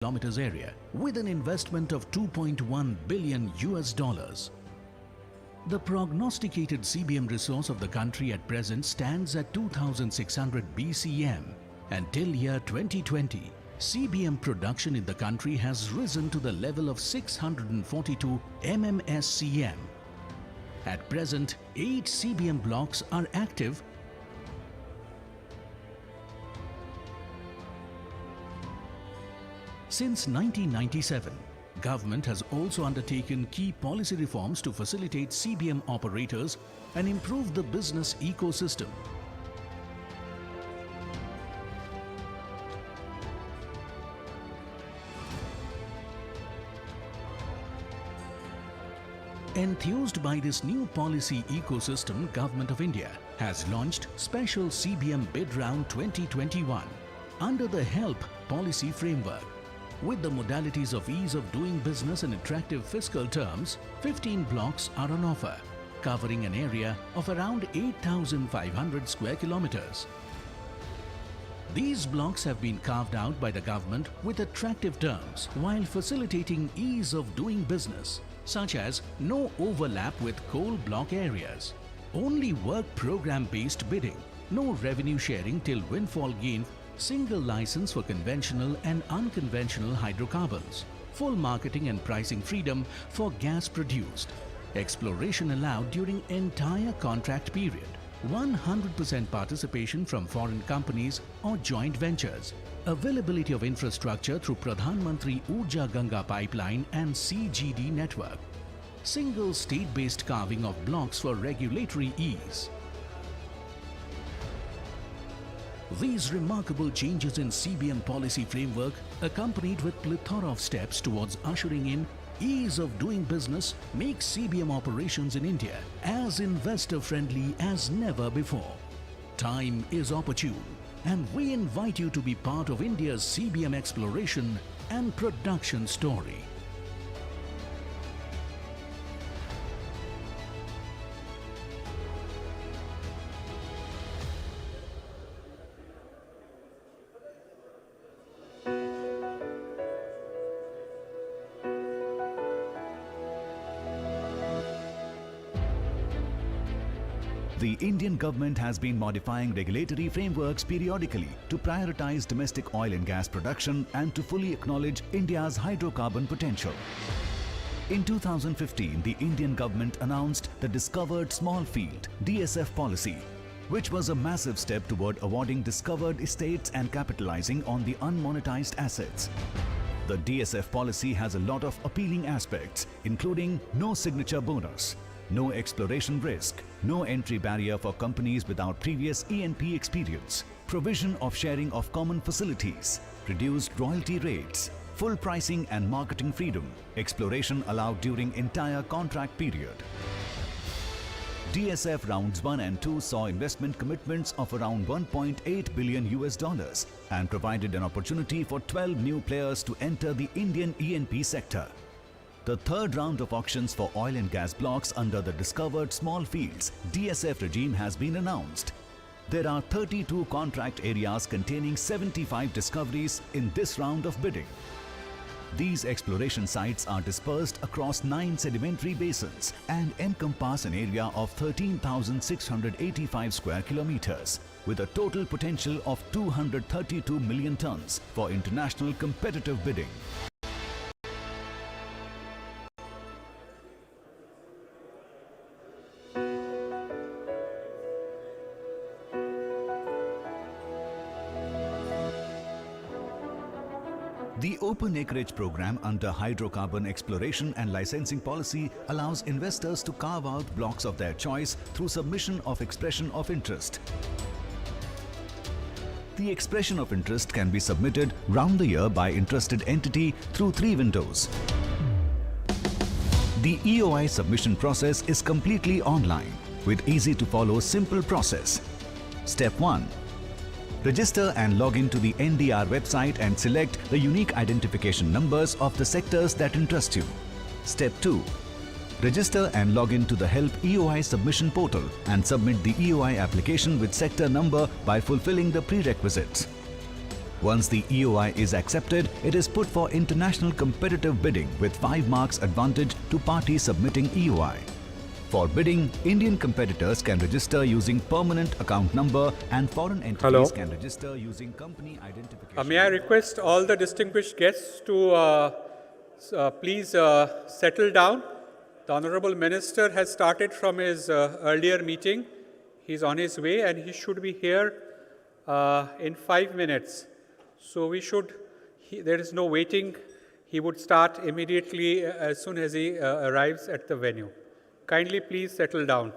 kilometers area with an investment of $2.1 billion. The prognosticated CBM resource of the country at present stands at 2,600 BCM, and till year 2020, CBM production in the country has risen to the level of 642 MMSCM. At present, 8 CBM blocks are active. Since 1997, Government has also undertaken key policy reforms to facilitate CBM operators and improve the business ecosystem. Enthused by this new policy ecosystem, Government of India has launched Special CBM Bid Round 2021 under the HELP policy framework. With the modalities of ease of doing business and attractive fiscal terms, 15 blocks are on offer, covering an area of around 8,500 square kilometers. These blocks have been carved out by the government with attractive terms while facilitating ease of doing business, such as no overlap with coal block areas, only work program-based bidding, no revenue sharing till windfall gain, single license for conventional and unconventional hydrocarbons, full marketing and pricing freedom for gas produced, exploration allowed during entire contract period, 100% participation from foreign companies or joint ventures, availability of infrastructure through Pradhan Mantri Urja Ganga pipeline and CGD network, single state-based carving of blocks for regulatory ease. These remarkable changes in CBM policy framework, accompanied with plethora of steps towards ushering in ease of doing business, make CBM operations in India as investor-friendly as never before. Time is opportune, and we invite you to be part of India's CBM exploration and production story. The Indian government has been modifying regulatory frameworks periodically to prioritize domestic oil and gas production and to fully acknowledge India's hydrocarbon potential. In 2015, the Indian government announced the Discovered Small Field (DSF) policy, which was a massive step toward awarding discovered estates and capitalizing on the unmonetized assets. The DSF policy has a lot of appealing aspects, including no signature bonus, no exploration risk, no entry barrier for companies without previous E&P experience, provision of sharing of common facilities, reduced royalty rates, full pricing and marketing freedom, exploration allowed during entire contract period. DSF rounds 1 and 2 saw investment commitments of around $1.8 billion and provided an opportunity for 12 new players to enter the Indian E&P sector. The third round of auctions for oil and gas blocks under the Discovered Small Fields (DSF) regime has been announced. There are 32 contract areas containing 75 discoveries in this round of bidding. These exploration sites are dispersed across 9 sedimentary basins and encompass an area of 13,685 square kilometers with a total potential of 232 million tons for international competitive bidding. The Open Acreage Program under Hydrocarbon Exploration and Licensing Policy allows investors to carve out blocks of their choice through submission of expression of interest. The expression of interest can be submitted round the year by interested entity through 3 windows. The EOI submission process is completely online with easy-to-follow simple process. Step 1. Register and log in to the NDR website and select the unique identification numbers of the sectors that interest you. Step 2. Register and log in to the HELP EOI submission portal and submit the EOI application with sector number by fulfilling the prerequisites. Once the EOI is accepted, it is put for international competitive bidding with 5 marks advantage to parties submitting EOI. For bidding, Indian competitors can register using permanent account number and foreign entities can register using company identification. May I request all the distinguished guests to please settle down. The Honorable Minister has started from his earlier meeting. He's on his way and he should be here in 5 minutes. So we should, there is no waiting. He would start immediately as soon as he arrives at the venue. Kindly please settle down.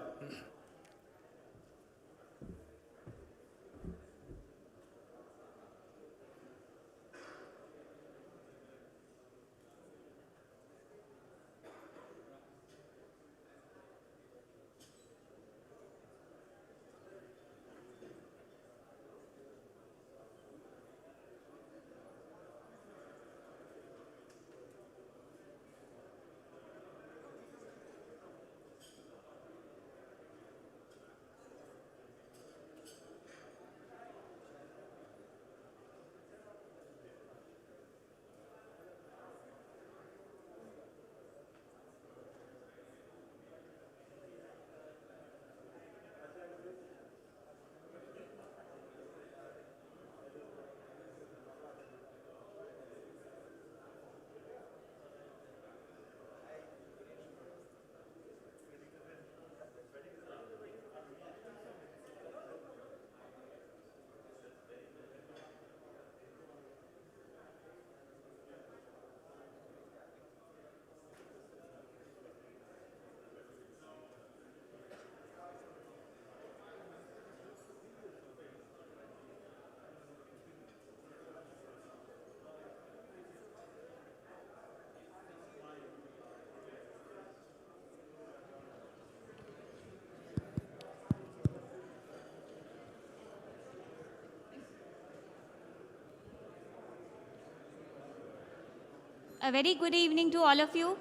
A very good evening to all of you.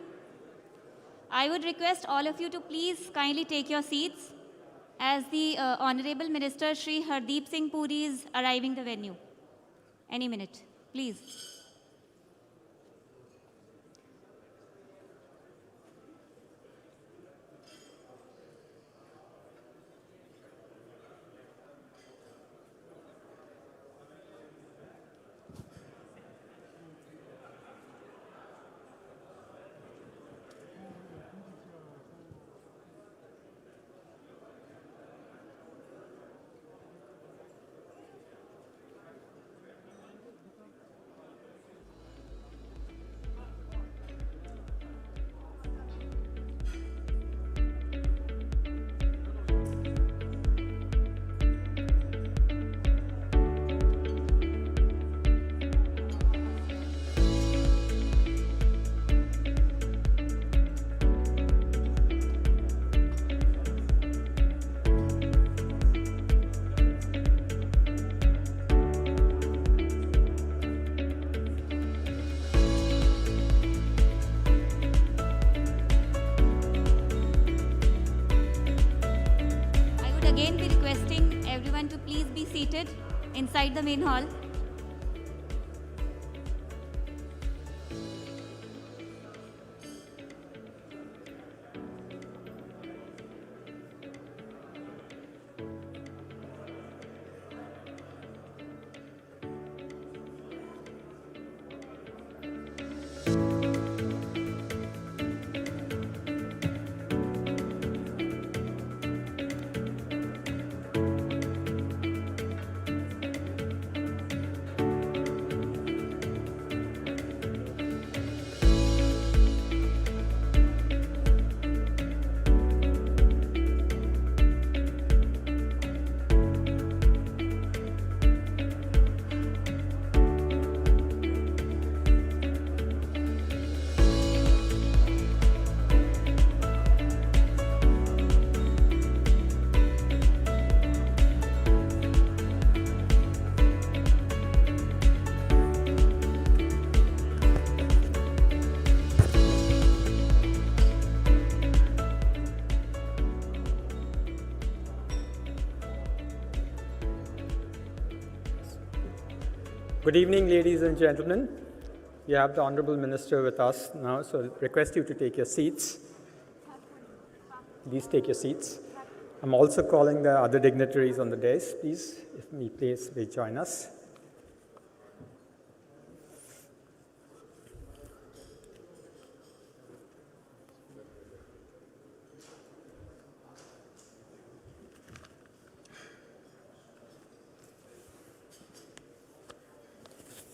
I would request all of you to please kindly take your seats as the Honorable Minister Shri Hardeep Singh Puri is arriving the venue. Any minute, please. Again be requesting everyone to please be seated inside the main hall. Good evening, ladies and gentlemen. You have the Honorable Minister with us now, so I request you to take your seats. Please take your seats. I'm also calling the other dignitaries on the dais. Please join us.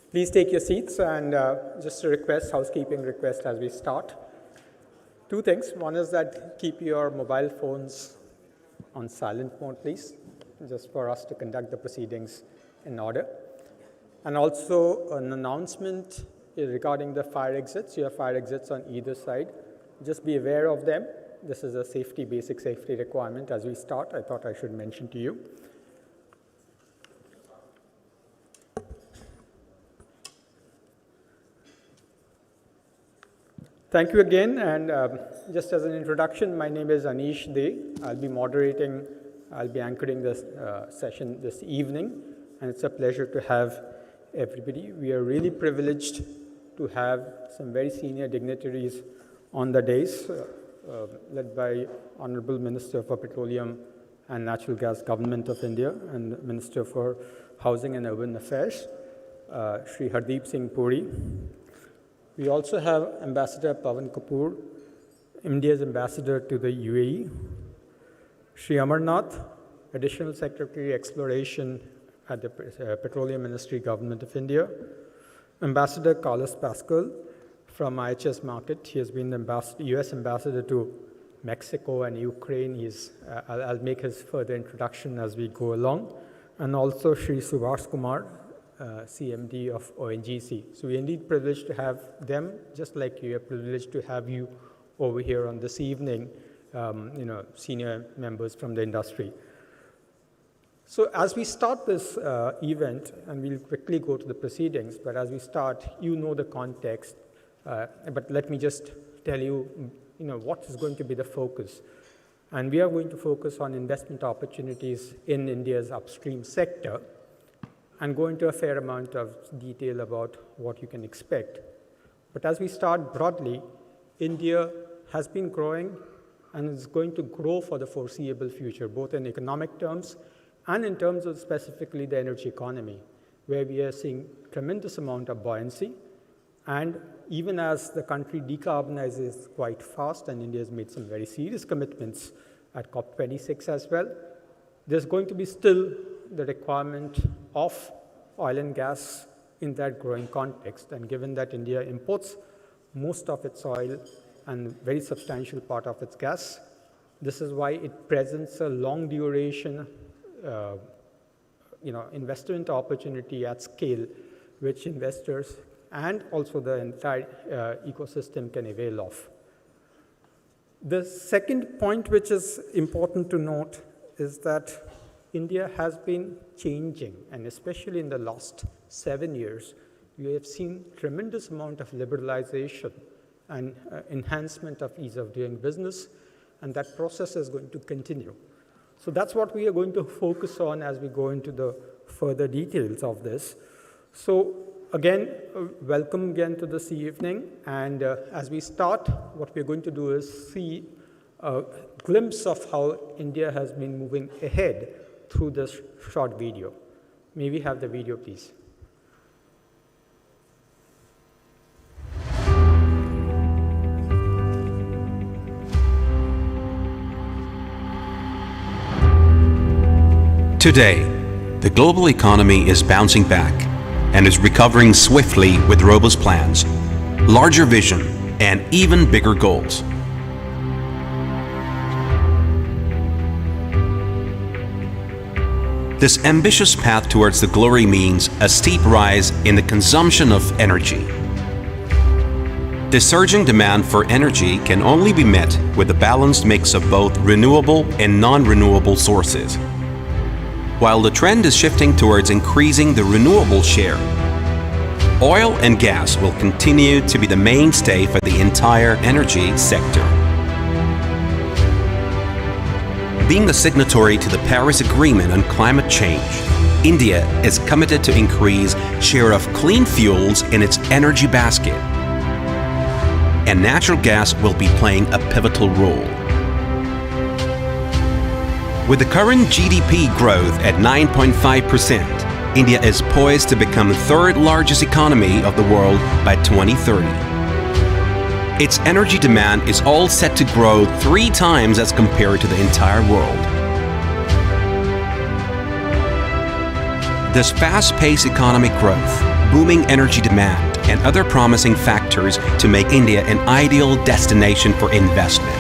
Please take your seats, and just a request, housekeeping request as we start. Two things. One is that keep your mobile phones on silent mode, please, just for us to conduct the proceedings in order. And also an announcement regarding the fire exits. You have fire exits on either side. Just be aware of them. This is a basic safety requirement as we start. I thought I should mention to you. Thank you again, and just as an introduction, my name is Anish De. I'll be anchoring this session this evening, and it's a pleasure to have everybody. We are really privileged to have some very senior dignitaries on the dais, led by Honorable Minister for Petroleum and Natural Gas, Government of India, and Minister for Housing and Urban Affairs, Shri Hardeep Singh Puri. We also have Ambassador Pawan Kapoor, India's ambassador to the UAE, Shri Amarnath, Additional Secretary Exploration at the Petroleum Ministry, Government of India, Ambassador Carlos Pascual from IHS Markit. He has been the US ambassador to Mexico and Ukraine. I'll make his further introduction as we go along. And also Shri Subhash Kumar, CMD of ONGC. So we're indeed privileged to have them, just like we are privileged to have you over here on this evening, senior members from the industry. So as we start this event, and we'll quickly go to the proceedings, but as we start, you know the context, but let me just tell you, what is going to be the focus. And we are going to focus on investment opportunities in India's upstream sector, and go into a fair amount of detail about what you can expect. But as we start broadly, India has been growing and is going to grow for the foreseeable future, both in economic terms and in terms of specifically the energy economy, where we are seeing tremendous amount of buoyancy. And even as the country decarbonizes quite fast, and India has made some very serious commitments at COP26 as well, there's going to be still the requirement of oil and gas in that growing context. And given that India imports most of its oil and very substantial part of its gas, this is why it presents a long duration investment opportunity at scale, which investors and also the entire ecosystem can avail of. The second point which is important to note is that India has been changing, and especially in the last 7 years, we have seen tremendous amount of liberalization and enhancement of ease of doing business, and that process is going to continue. So that's what we are going to focus on as we go into the further details of this. So again, welcome again to this evening, and as we start, what we're going to do is see a glimpse of how India has been moving ahead through this short video. May we have the video, please? Today, the global economy is bouncing back and is recovering swiftly with robust plans, larger vision, and even bigger goals. This ambitious path towards the glory means a steep rise in the consumption of energy. The surging demand for energy can only be met with a balanced mix of both renewable and non-renewable sources. While the trend is shifting towards increasing the renewable share, oil and gas will continue to be the mainstay for the entire energy sector. Being a signatory to the Paris Agreement on climate change, India is committed to increase share of clean fuels in its energy basket, and natural gas will be playing a pivotal role. With the current GDP growth at 9.5%, India is poised to become the third largest economy of the world by 2030. Its energy demand is all set to grow 3 times as compared to the entire world. This fast-paced economic growth, booming energy demand, and other promising factors to make India an ideal destination for investment.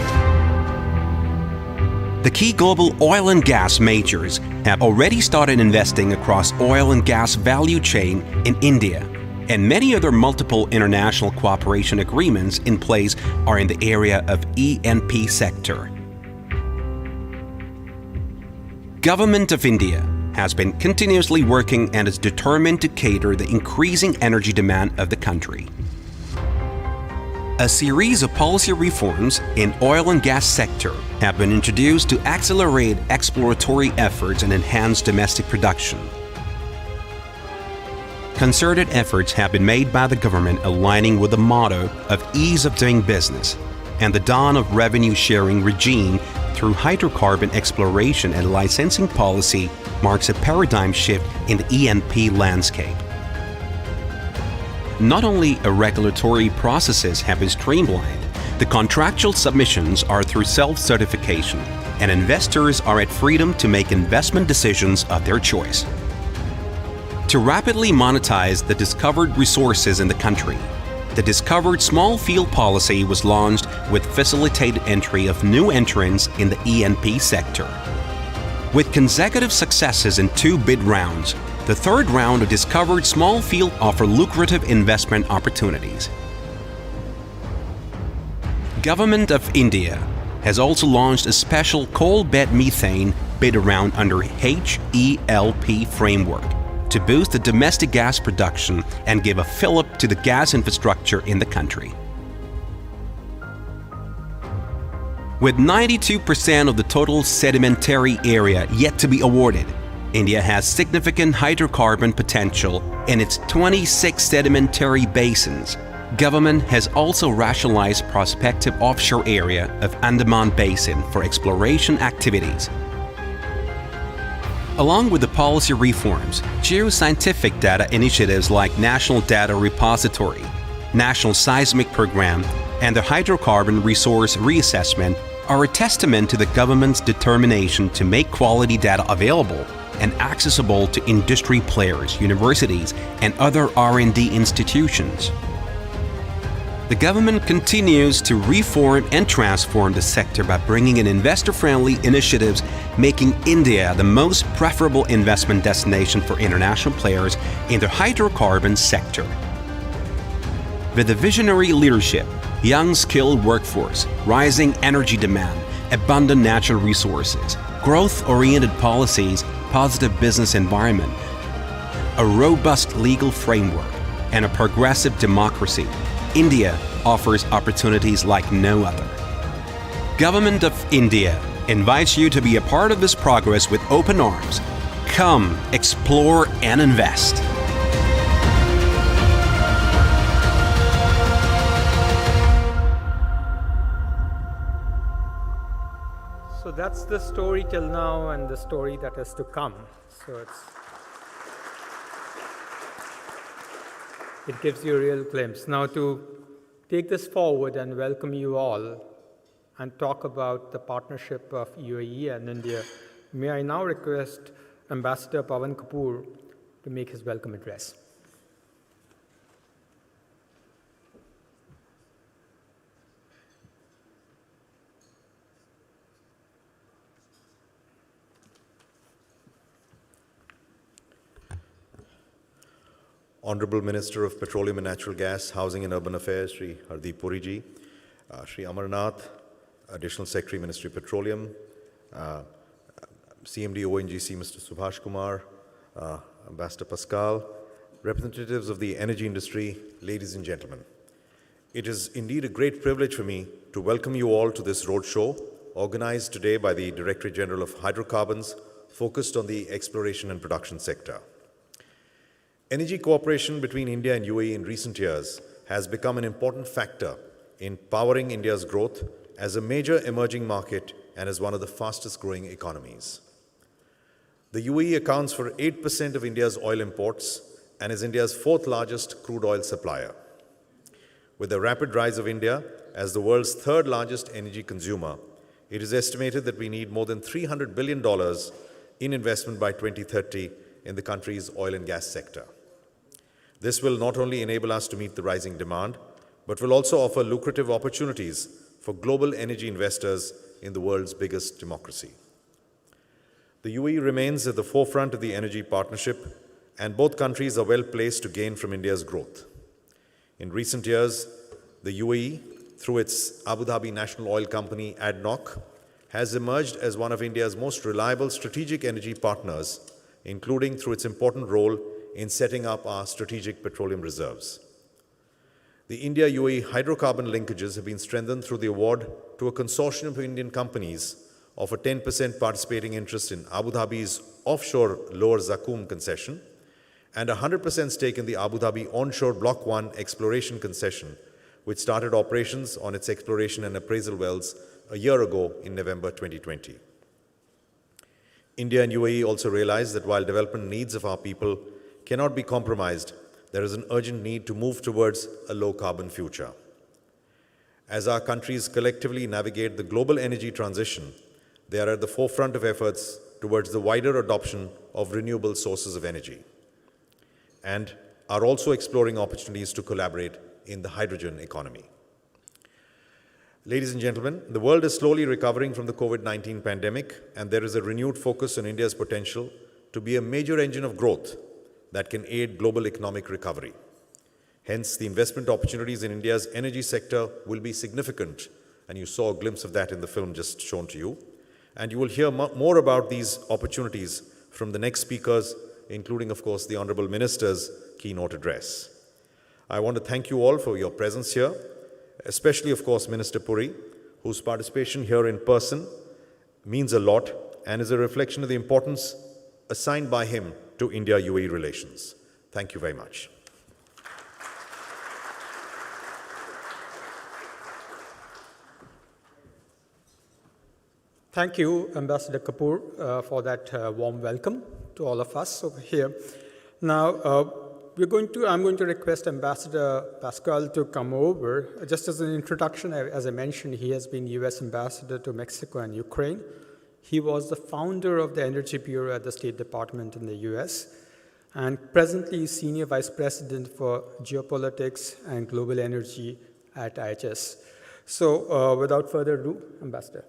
The key global oil and gas majors have already started investing across oil and gas value chain in India, and many other multiple international cooperation agreements in place are in the area of E&P sector. Government of India has been continuously working and is determined to cater the increasing energy demand of the country. A series of policy reforms in oil and gas sector have been introduced to accelerate exploratory efforts and enhance domestic production. Concerted efforts have been made by the government aligning with the motto of ease of doing business and the dawn of revenue sharing regime through hydrocarbon exploration and licensing policy marks a paradigm shift in the E&P landscape. Not only regulatory processes have been streamlined, the contractual submissions are through self-certification, and investors are at freedom to make investment decisions of their choice. To rapidly monetize the discovered resources in the country, the Discovered Small Field Policy was launched with facilitated entry of new entrants in the E&P sector. With consecutive successes in 2 bid rounds, the third round of Discovered Small Field offer lucrative investment opportunities. Government of India has also launched a special coal bed methane bid round under HELP framework to boost the domestic gas production and give a fillip to the gas infrastructure in the country. With 92% of the total sedimentary area yet to be awarded, India has significant hydrocarbon potential in its 26 sedimentary basins. Government has also rationalized prospective offshore area of Andaman Basin for exploration activities. Along with the policy reforms, geoscientific data initiatives like National Data Repository, National Seismic Program, and the Hydrocarbon Resource Reassessment are a testament to the government's determination to make quality data available and accessible to industry players, universities, and other R&D institutions. The government continues to reform and transform the sector by bringing in investor-friendly initiatives, making India the most preferable investment destination for international players in the hydrocarbon sector. With the visionary leadership, young skilled workforce, rising energy demand, abundant natural resources, growth-oriented policies, positive business environment, a robust legal framework, and a progressive democracy, India offers opportunities like no other. Government of India invites you to be a part of this progress with open arms. Come, explore, and invest. So that's the story till now and the story that is to come. So it gives you a real glimpse. Now to take this forward and welcome you all and talk about the partnership of UAE and India, may I now request Ambassador Pawan Kapoor to make his welcome address. Honorable Minister of Petroleum and Natural Gas, Housing and Urban Affairs, Sri Hardeep Puri ji, Sri Amarnath, Additional Secretary, Ministry of Petroleum, CMD ONGC, Mr. Subhash Kumar, Ambassador Pascal, representatives of the energy industry, ladies and gentlemen. It is indeed a great privilege for me to welcome you all to this roadshow organized today by the Directorate General of Hydrocarbons, focused on the exploration and production sector. Energy cooperation between India and UAE in recent years has become an important factor in powering India's growth as a major emerging market and as one of the fastest growing economies. The UAE accounts for 8% of India's oil imports and is India's fourth largest crude oil supplier. With the rapid rise of India as the world's third largest energy consumer, it is estimated that we need more than $300 billion in investment by 2030 in the country's oil and gas sector. This will not only enable us to meet the rising demand, but will also offer lucrative opportunities for global energy investors in the world's biggest democracy. The UAE remains at the forefront of the energy partnership, and both countries are well placed to gain from India's growth. In recent years, the UAE, through its Abu Dhabi National Oil Company ADNOC, has emerged as one of India's most reliable strategic energy partners, including through its important role in setting up our strategic petroleum reserves. The India-UAE hydrocarbon linkages have been strengthened through the award to a consortium of Indian companies of a 10% participating interest in Abu Dhabi's offshore Lower Zakum concession and a 100% stake in the Abu Dhabi onshore Block 1 exploration concession, which started operations on its exploration and appraisal wells a year ago in November 2020. India and UAE also realize that while development needs of our people cannot be compromised, there is an urgent need to move towards a low-carbon future. As our countries collectively navigate the global energy transition, they are at the forefront of efforts towards the wider adoption of renewable sources of energy and are also exploring opportunities to collaborate in the hydrogen economy. Ladies and gentlemen, the world is slowly recovering from the COVID-19 pandemic, and there is a renewed focus on India's potential to be a major engine of growth that can aid global economic recovery. Hence, the investment opportunities in India's energy sector will be significant, and you saw a glimpse of that in the film just shown to you. And you will hear more about these opportunities from the next speakers, including, of course, the Honorable Minister's keynote address. I want to thank you all for your presence here, especially, of course, Minister Puri, whose participation here in person means a lot and is a reflection of the importance assigned by him to India-UAE relations. Thank you very much. Thank you, Ambassador Kapoor, for that warm welcome to all of us over here. Now, I'm going to request Ambassador Pascal to come over. Just as an introduction, as I mentioned, he has been U.S. Ambassador to Mexico and Ukraine. He was the founder of the Energy Bureau at the State Department in the U.S. and presently is Senior Vice President for Geopolitics and Global Energy at IHS. So without further ado, Ambassador.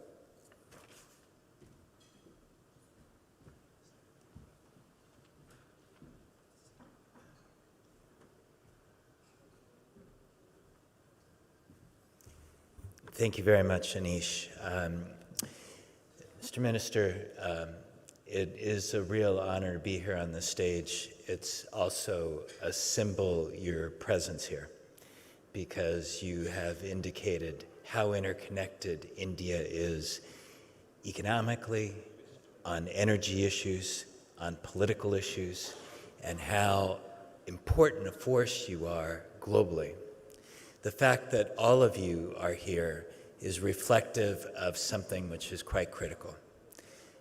Thank you very much, Anish. Mr. Minister, it is a real honor to be here on the stage. It's also a symbol, your presence here, because you have indicated how interconnected India is economically, on energy issues, on political issues, and how important a force you are globally. The fact that all of you are here is reflective of something which is quite critical.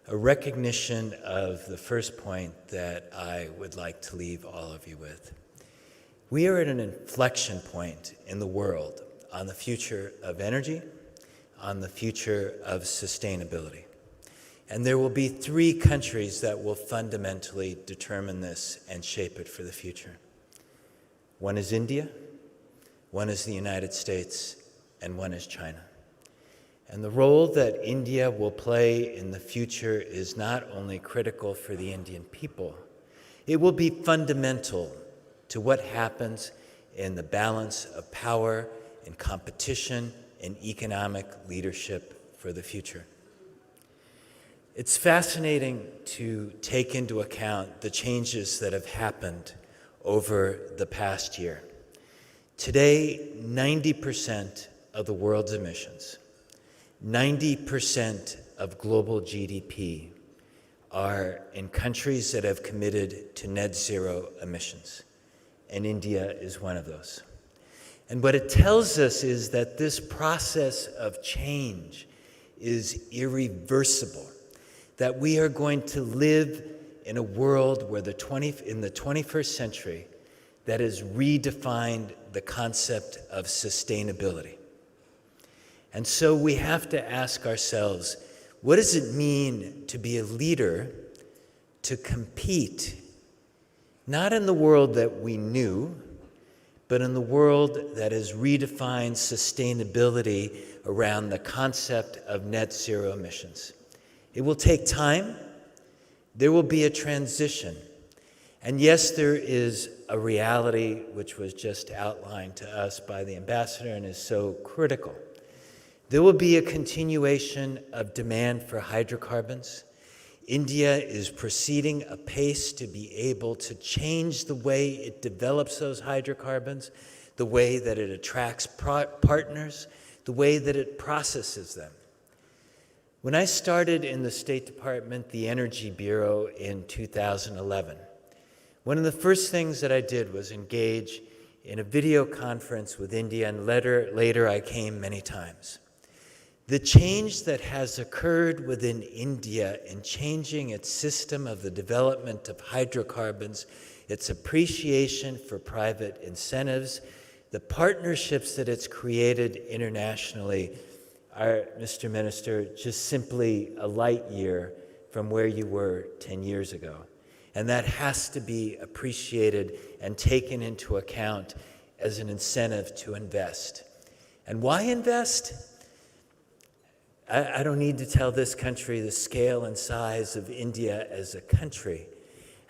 A recognition of the first point that I would like to leave all of you with. We are at an inflection point in the world on the future of energy, on the future of sustainability. And there will be 3 countries that will fundamentally determine this and shape it for the future. One is India, one is the United States, and one is China. And the role that India will play in the future is not only critical for the Indian people, it will be fundamental to what happens in the balance of power and competition and economic leadership for the future. It's fascinating to take into account the changes that have happened over the past year. Today, 90% of the world's emissions, 90% of global GDP are in countries that have committed to net zero emissions, and India is one of those. And what it tells us is that this process of change is irreversible, that we are going to live in a world where in the 21st century that has redefined the concept of sustainability. And so we have to ask ourselves, what does it mean to be a leader, to compete, not in the world that we knew, but in the world that has redefined sustainability around the concept of net zero emissions? It will take time. There will be a transition. And yes, there is a reality which was just outlined to us by the ambassador and is so critical. There will be a continuation of demand for hydrocarbons. India is proceeding apace to be able to change the way it develops those hydrocarbons, the way that it attracts partners, the way that it processes them. When I started in the State Department, the Energy Bureau in 2011, one of the first things that I did was engage in a video conference with India, and later I came many times. The change that has occurred within India in changing its system of the development of hydrocarbons, its appreciation for private incentives, the partnerships that it's created internationally are, Mr. Minister, just simply a light year from where you were 10 years ago. And that has to be appreciated and taken into account as an incentive to invest. And why invest? I don't need to tell this country the scale and size of India as a country.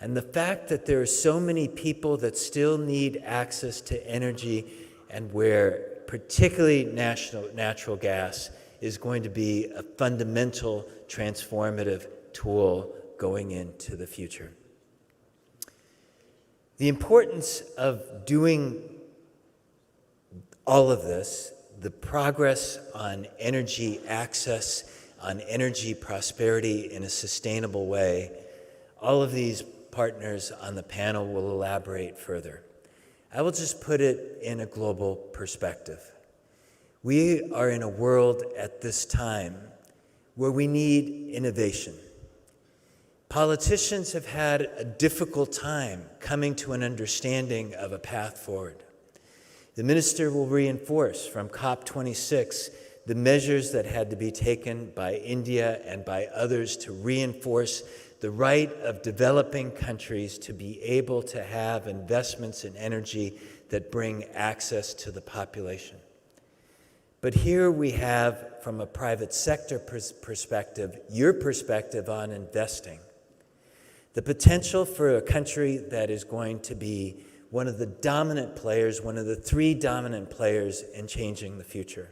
And the fact that there are so many people that still need access to energy, and where particularly natural gas is going to be a fundamental transformative tool going into the future. The importance of doing all of this, the progress on energy access, on energy prosperity in a sustainable way, all of these partners on the panel will elaborate further. I will just put it in a global perspective. We are in a world at this time where we need innovation. Politicians have had a difficult time coming to an understanding of a path forward. The minister will reinforce from COP26 the measures that had to be taken by India and by others to reinforce the right of developing countries to be able to have investments in energy that bring access to the population. But here we have, from a private sector perspective, your perspective on investing. The potential for a country that is going to be one of the dominant players, one of the three dominant players in changing the future.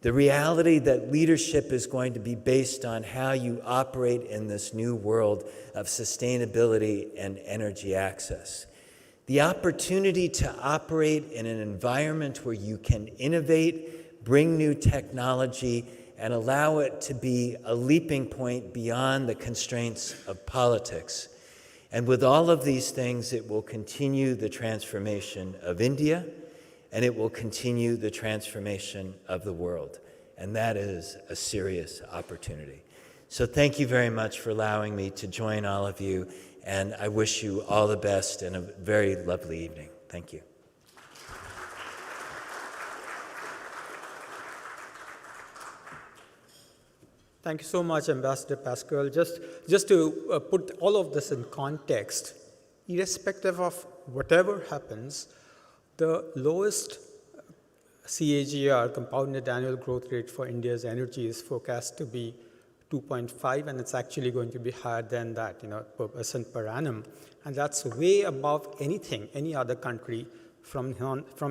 The reality that leadership is going to be based on how you operate in this new world of sustainability and energy access. The opportunity to operate in an environment where you can innovate, bring new technology, and allow it to be a leaping point beyond the constraints of politics. And with all of these things, it will continue the transformation of India, and it will continue the transformation of the world. And that is a serious opportunity. So thank you very much for allowing me to join all of you, and I wish you all the best and a very lovely evening. Thank you. Thank you so much, Ambassador Pascal. Just to put all of this in context, irrespective of whatever happens, the lowest CAGR, compounded annual growth rate for India's energy, is forecast to be 2.5, and it's actually going to be higher than that, % per annum. And that's way above anything, any other country from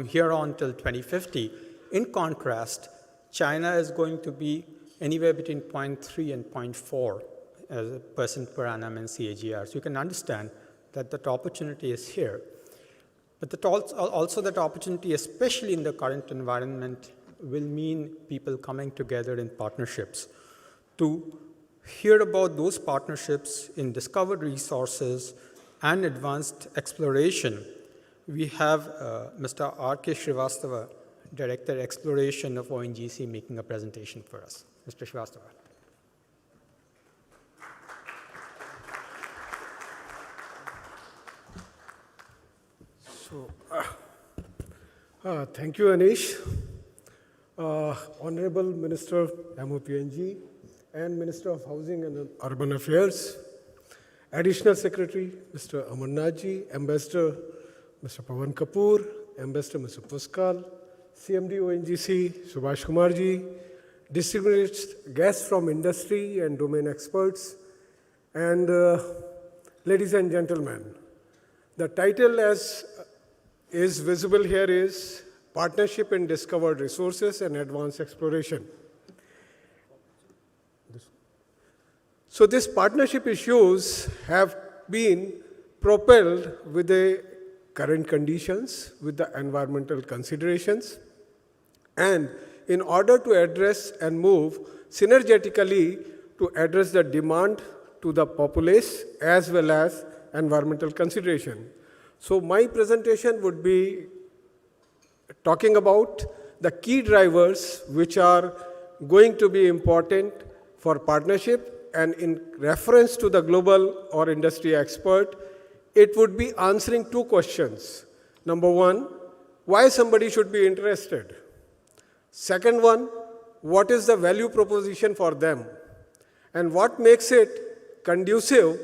here on till 2050. In contrast, China is going to be anywhere between 0.3 and 0.4 as a % per annum in CAGR. So you can understand that that opportunity is here. But that also that opportunity, especially in the current environment, will mean people coming together in partnerships to hear about those partnerships in discovered resources and advanced exploration, we have Mr. R.K. Srivastava, Director Exploration of ONGC, making a presentation for us. Mr. Srivastava. Thank you, Anish. Honorable Minister MOPNG and Minister of Housing and Urban Affairs, Additional Secretary Mr. Amarnathji, Ambassador Mr. Pawan Kapoor, Ambassador Mr. Puskal, CMD ONGC Subhash Kumarji, distinguished guests from industry and domain experts, and ladies and gentlemen, the title as is visible here is Partnership in Discovered Resources and Advanced Exploration. So these partnership issues have been propelled with the current conditions, with the environmental considerations, and in order to address and move synergetically to address the demand to the populace as well as environmental consideration. So my presentation would be talking about the key drivers which are going to be important for partnership, and in reference to the global or industry expert, it would be answering two questions. Number one, why somebody should be interested? Second one, what is the value proposition for them? And what makes it conducive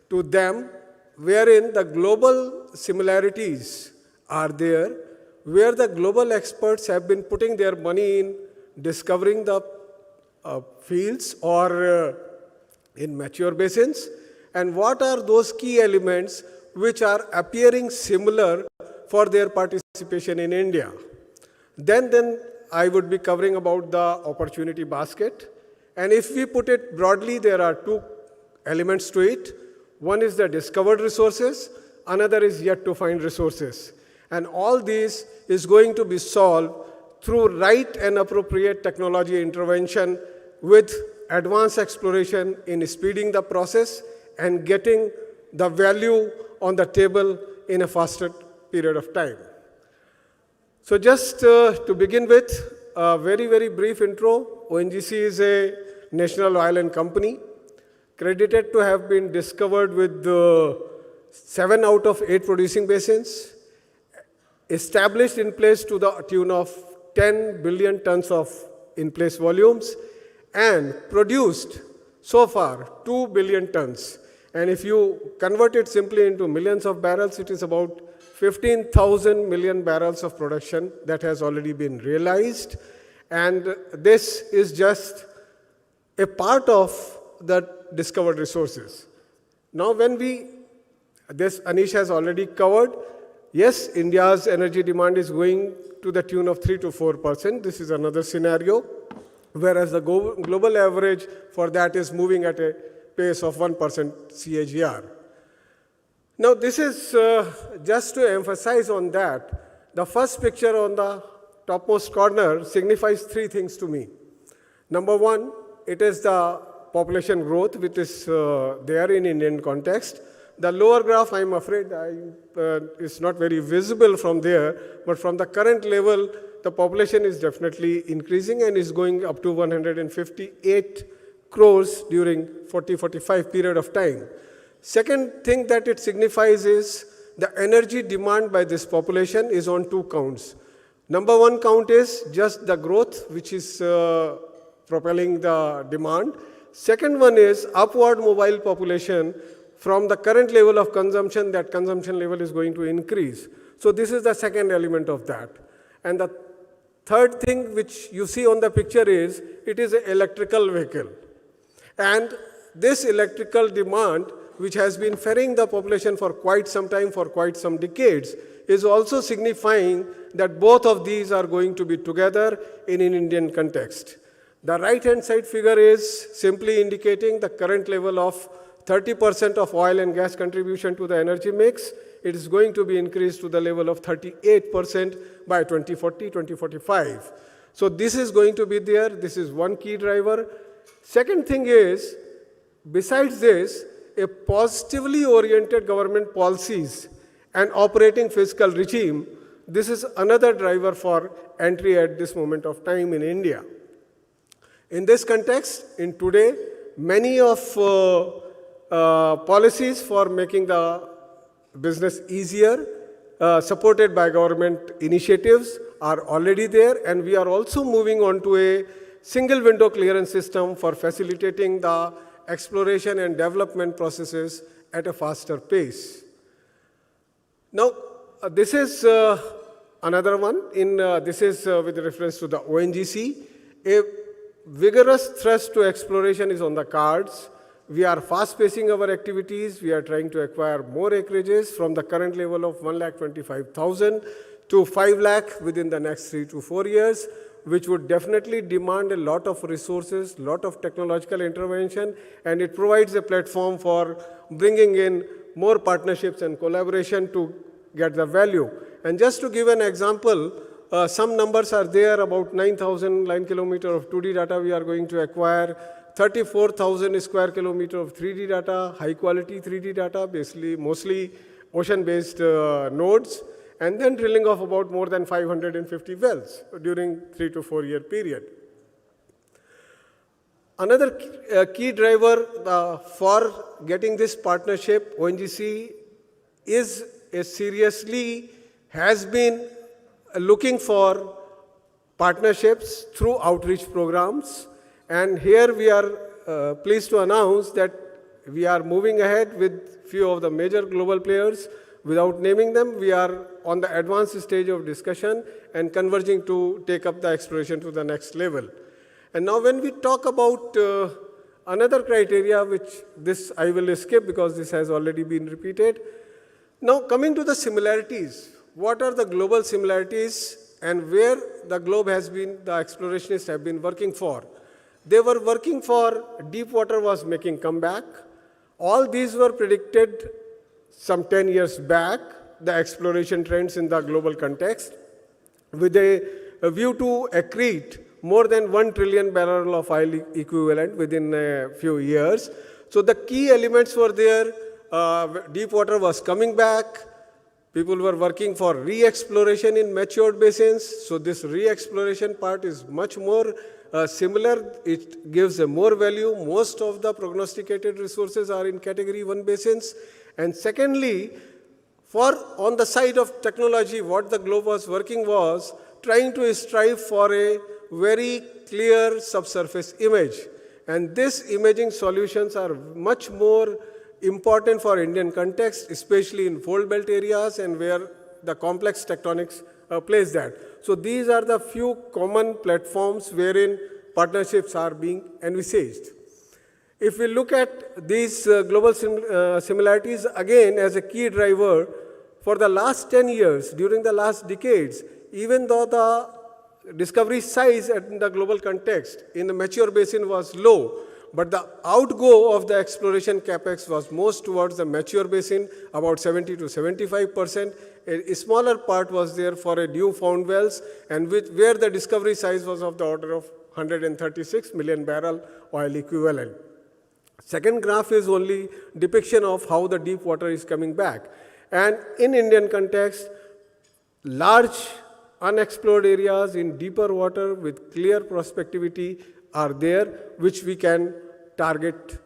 to them, wherein the global similarities are there, where the global experts have been putting their money in discovering the fields or in mature basins, and what are those key elements which are appearing similar for their participation in India. Then I would be covering about the opportunity basket, and if we put it broadly, there are two elements to it. One is the discovered resources, another is yet to find resources. And all these is going to be solved through right and appropriate technology intervention with advanced exploration in speeding the process and getting the value on the table in a faster period of time. So just to begin with, a very, very brief intro. ONGC is a national oil and company, credited to have been discovered with 7 out of 8 producing basins, established in place to the tune of 10 billion tons of in-place volumes, and produced so far 2 billion tons. And if you convert it simply into millions of barrels, it is about 15,000 million barrels of production that has already been realized. And this is just a part of the discovered resources. Now this Anish has already covered, yes, India's energy demand is going to the tune of 3 to 4%. This is another scenario, whereas the global average for that is moving at a pace of 1% CAGR. Now this is just to emphasize on that. The first picture on the topmost corner signifies 3 things to me. Number one, it is the population growth which is there in Indian context. The lower graph, I'm afraid, is not very visible from there, but from the current level, the population is definitely increasing and is going up to 158 crores during 40-45 period of time. Second thing that it signifies is the energy demand by this population is on 2 counts. Number 1 count is just the growth, which is propelling the demand. Second one is upward mobile population from the current level of consumption, that consumption level is going to increase. So this is the second element of that. And the third thing which you see on the picture is, it is an electrical vehicle. And this electrical demand, which has been ferrying the population for quite some time, for quite some decades, is also signifying that both of these are going to be together in an Indian context. The right-hand side figure is simply indicating the current level of 30% of oil and gas contribution to the energy mix. It is going to be increased to the level of 38% by 2040, 2045. So this is going to be there. This is one key driver. Second thing is, Besides this, a positively oriented government policies and operating fiscal regime, this is another driver for entry at this moment of time in India. In this context, in today, many of policies for making the business easier, supported by government initiatives, are already there, and we are also moving on to a single window clearance system for facilitating the exploration and development processes at a faster pace. Now, this is another one. This is with reference to the ONGC. A vigorous thrust to exploration is on the cards. We are fast-pacing our activities. We are trying to acquire more acreages from the current level of 1,25,000 to 5 lakh within the next 3 to 4 years, which would definitely demand a lot of resources, lot of technological intervention, and it provides a platform for bringing in more partnerships and collaboration to get the value. And just to give an example, some numbers are there about 9,000 line kilometer of 2D data we are going to acquire, 34,000 square kilometer of 3D data, high quality 3D data, basically mostly ocean-based nodes, and then drilling of about more than 550 wells during 3 to 4 year period. Another key driver for getting this partnership, ONGC has been looking for partnerships through outreach programs. And here we are pleased to announce that we are moving ahead with few of the major global players. Without naming them, we are on the advanced stage of discussion and converging to take up the exploration to the next level. And now when we talk about another criteria, which this I will skip because this has already been repeated. Now coming to the similarities, what are the global similarities and where the globe has been, the explorationists have been working for? They were working for deep water was making comeback. All these were predicted some 10 years back, the exploration trends in the global context, with a view to accrete more than 1 trillion barrel of oil equivalent within a few years. So the key elements were there. Deep water was coming back. People were working for re-exploration in matured basins. So this re-exploration part is much more similar. It gives a more value. Most of the prognosticated resources are in category 1 basins. And secondly, on the side of technology, what the globe was working was trying to strive for a very clear subsurface image. And these imaging solutions are much more important for Indian context, especially in fold belt areas and where the complex tectonics plays that. So these are the few common platforms wherein partnerships are being envisaged. If we look at these global similarities again as a key driver, for the last 10 years, during the last decades, even though the discovery size in the global context in the mature basin was low, but the outgo of the exploration capex was most towards the mature basin, about 70 to 75%. A smaller part was there for a new found wells, and where the discovery size was of the order of 136 million barrel oil equivalent. Second graph is only depiction of how the deep water is coming back. And in Indian context, large unexplored areas in deeper water with clear prospectivity are there, which we can target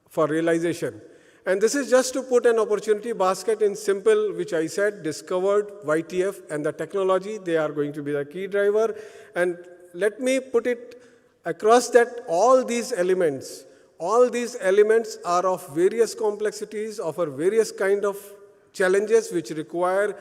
for realization. And this is just to put an opportunity basket in simple, which I said, discovered, YTF, and the technology, they are going to be the key driver. And let me put it across that all these elements are of various complexities, offer various kind of challenges which require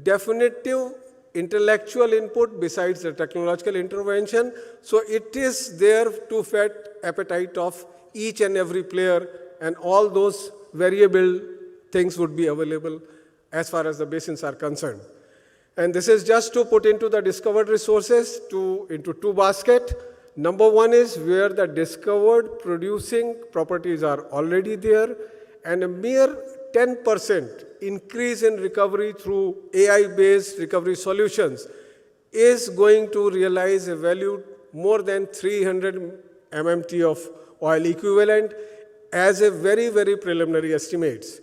definitive intellectual input besides the technological intervention. So it is there to fed appetite of each and every player, and all those variable things would be available as far as the basins are concerned. And this is just to put into the discovered resources into two baskets. Number one is where the discovered producing properties are already there, and a mere 10% increase in recovery through AI-based recovery solutions is going to realize a value more than 300 MMT of oil equivalent. as a very, very preliminary estimates.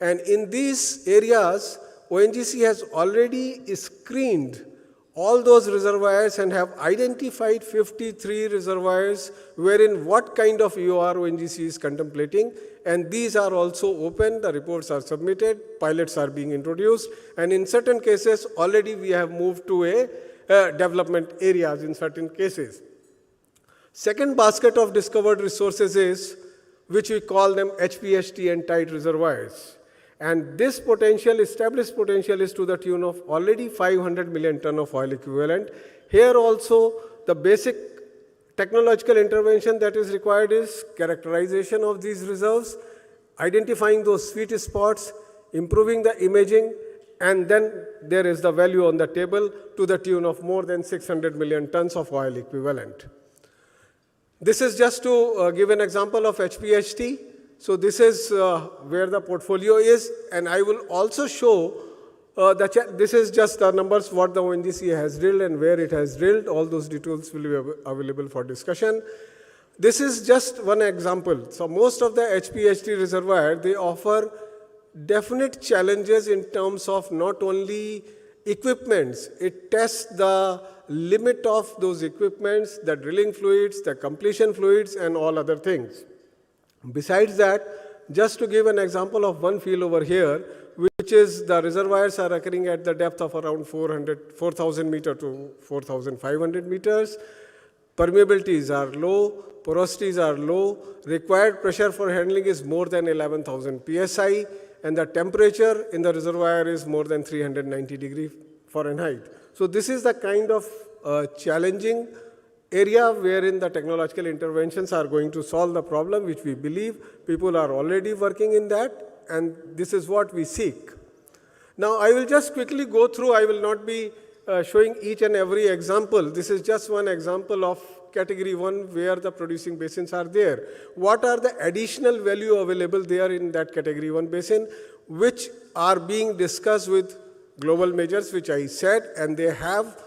And in these areas, ONGC has already screened all those reservoirs and have identified 53 reservoirs wherein what kind of EOR ONGC is contemplating. And these are also open, the reports are submitted, pilots are being introduced, and in certain cases already we have moved to a development areas in certain cases. Second basket of discovered resources is, which we call them HPHT and tight reservoirs. And this potential, established potential, is to the tune of already 500 million ton of oil equivalent. Here also, the basic technological intervention that is required is characterization of these reserves, identifying those sweet spots, improving the imaging, and then there is the value on the table to the tune of more than 600 million tons of oil equivalent. This is just to give an example of HPHT. So this is where the portfolio is, and I will also show this is just the numbers what the ONGC has drilled and where it has drilled. All those details will be available for discussion. This is just one example. So most of the HPHT reservoir, they offer definite challenges in terms of not only equipments, it tests the limit of those equipments, the drilling fluids, the completion fluids, and all other things. Besides that, just to give an example of one field over here, which is the reservoirs are occurring at the depth of around 4,000 meters to 4,500 meters. Permeabilities are low, porosities are low, required pressure for handling is more than 11,000 psi, and the temperature in the reservoir is more than 390 degrees Fahrenheit. So this is the kind of challenging area wherein the technological interventions are going to solve the problem, which we believe people are already working in that, and this is what we seek. Now, I will just quickly go through. I will not be showing each and every example. This is just one example of category 1 where the producing basins are there. What are the additional value available there in that category 1 basin, which are being discussed with global majors, which I said, and they have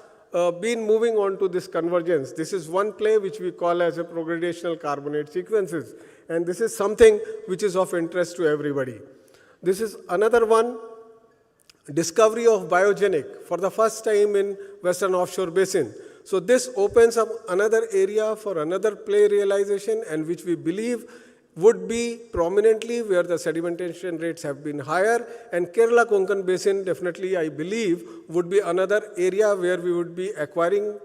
been moving on to this convergence. This is one play which we call as a progradational carbonate sequences, and this is something which is of interest to everybody. This is another one, discovery of biogenic for the first time in Western Offshore Basin. So this opens up another area for another play realization, and which we believe would be prominently where the sedimentation rates have been higher, and Kerala Konkan Basin definitely, I believe, would be another area where we would be acquiring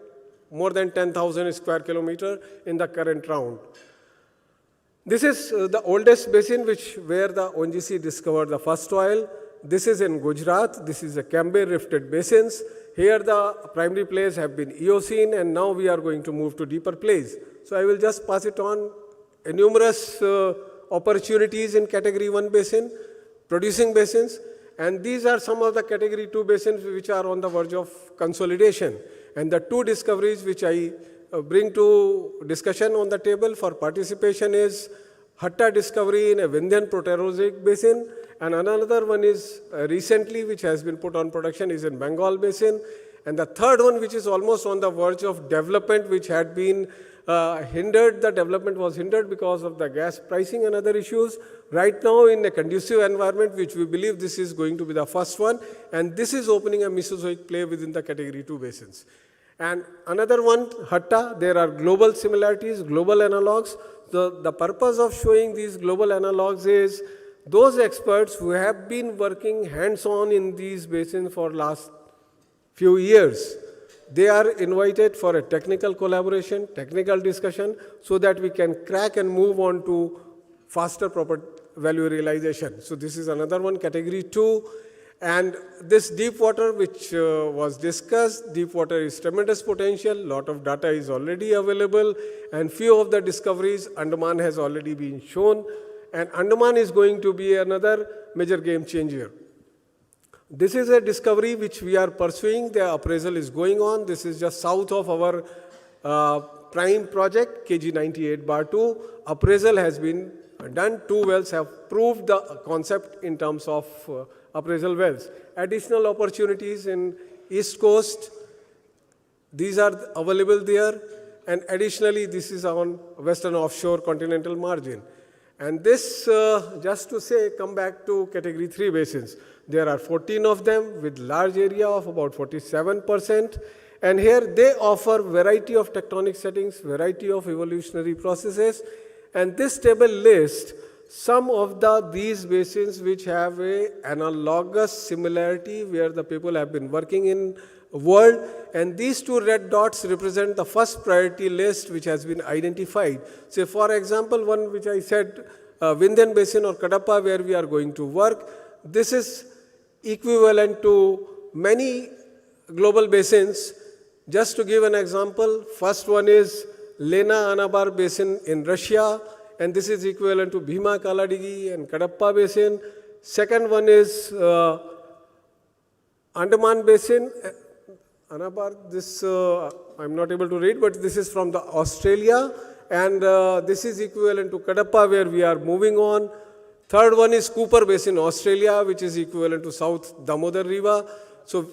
more than 10,000 square kilometers in the current round. This is the oldest basin where the ONGC discovered the first oil. This is in Gujarat. This is the Cambay rifted basins. Here the primary plays have been Eocene, and now we are going to move to deeper plays. So I will just pass it on. Numerous opportunities in category 1 basin, producing basins, and these are some of the category 2 basins which are on the verge of consolidation. And the two discoveries which I bring to discussion on the table for participation is Hatta discovery in a Vindhyan Proterozoic basin, and another one is recently which has been put on production is in Bengal basin, and the third one which is almost on the verge of development, which had been hindered, the development was hindered because of the gas pricing and other issues. Right now in a conducive environment, which we believe this is going to be the first one, and this is opening a Mesozoic play within the category 2 basins. And another one, Hatta, there are global similarities, global analogs. The purpose of showing these global analogs is those experts who have been working hands-on in these basins for last few years, they are invited for a technical collaboration, technical discussion, so that we can crack and move on to faster proper value realization. So this is another one, category 2. And this deep water which was discussed, deep water is tremendous potential, lot of data is already available, and few of the discoveries, Andaman has already been shown, and Andaman is going to be another major game changer. This is a discovery which we are pursuing. The appraisal is going on. This is just south of our prime project, KG98/2. Appraisal has been done. 2 wells have proved the concept in terms of appraisal wells. Additional opportunities in East Coast, these are available there. And additionally, this is on Western Offshore continental margin. And this, just to say, come back to category 3 basins. There are 14 of them with large area of about 47%. And here they offer variety of tectonic settings, variety of evolutionary processes. And this table lists some of these basins which have a analogous similarity where the people have been working in world, and these two red dots represent the first priority list which has been identified. Say for example, one which I said, Vindhyan Basin or Kadapa, where we are going to work, this is equivalent to many global basins. Just to give an example, first one is Lena-Anabar Basin in Russia, and this is equivalent to Bhima-Kaladigi and Kadapa Basin. Second one is Andaman Basin, Anabar, this I'm not able to read, but this is from the Australia, and this is equivalent to Kadapa, where we are moving on. Third one is Cooper Basin, Australia, which is equivalent to South Damodar River. So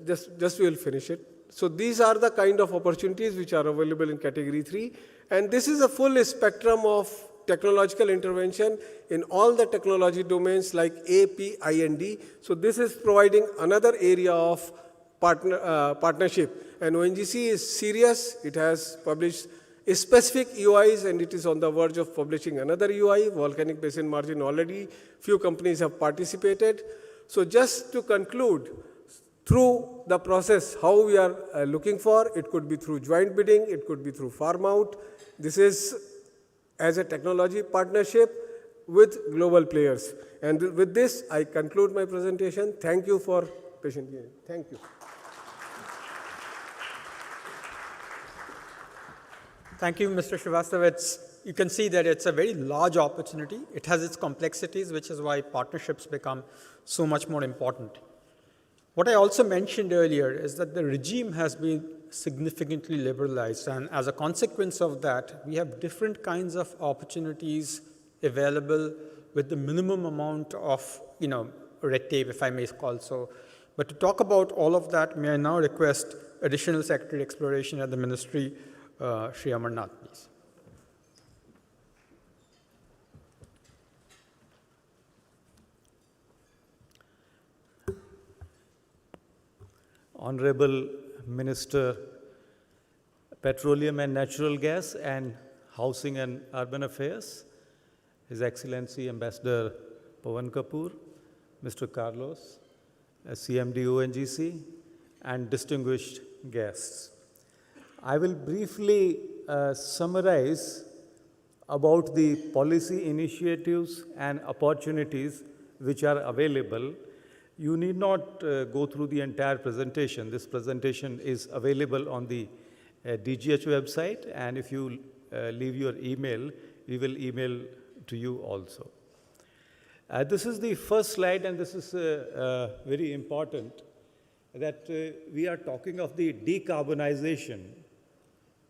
just we will finish it. So these are the kind of opportunities which are available in category 3, and this is a full spectrum of technological intervention in all the technology domains like A, P, I, and D. So this is providing another area of partnership, and ONGC is serious. It has published specific UIs, and it is on the verge of publishing another UI, volcanic basin margin. Already few companies have participated. So just to conclude, through the process, how we are looking for, it could be through joint bidding, it could be through farm out. This is as a technology partnership with global players. And with this, I conclude my presentation. Thank you for patient hearing. Thank you. Thank you, Mr. Srivastava. You can see that it's a very large opportunity. It has its complexities, which is why partnerships become so much more important. What I also mentioned earlier is that the regime has been significantly liberalized, and as a consequence of that, we have different kinds of opportunities available with the minimum amount of, red tape, if I may call so. But to talk about all of that, may I now request Additional Secretary Exploration at the Ministry, Shri Amarnath, please. Honorable Minister, Petroleum and Natural Gas and Housing and Urban Affairs, His Excellency Ambassador Pawan Kapoor, Mr. Carlos, CMD ONGC, and distinguished guests. I will briefly summarize about the policy initiatives and opportunities which are available. You need not go through the entire presentation. This presentation is available on the DGH website, and if you leave your email, we will email to you also. This is the first slide, and this is very important, that we are talking of the decarbonization.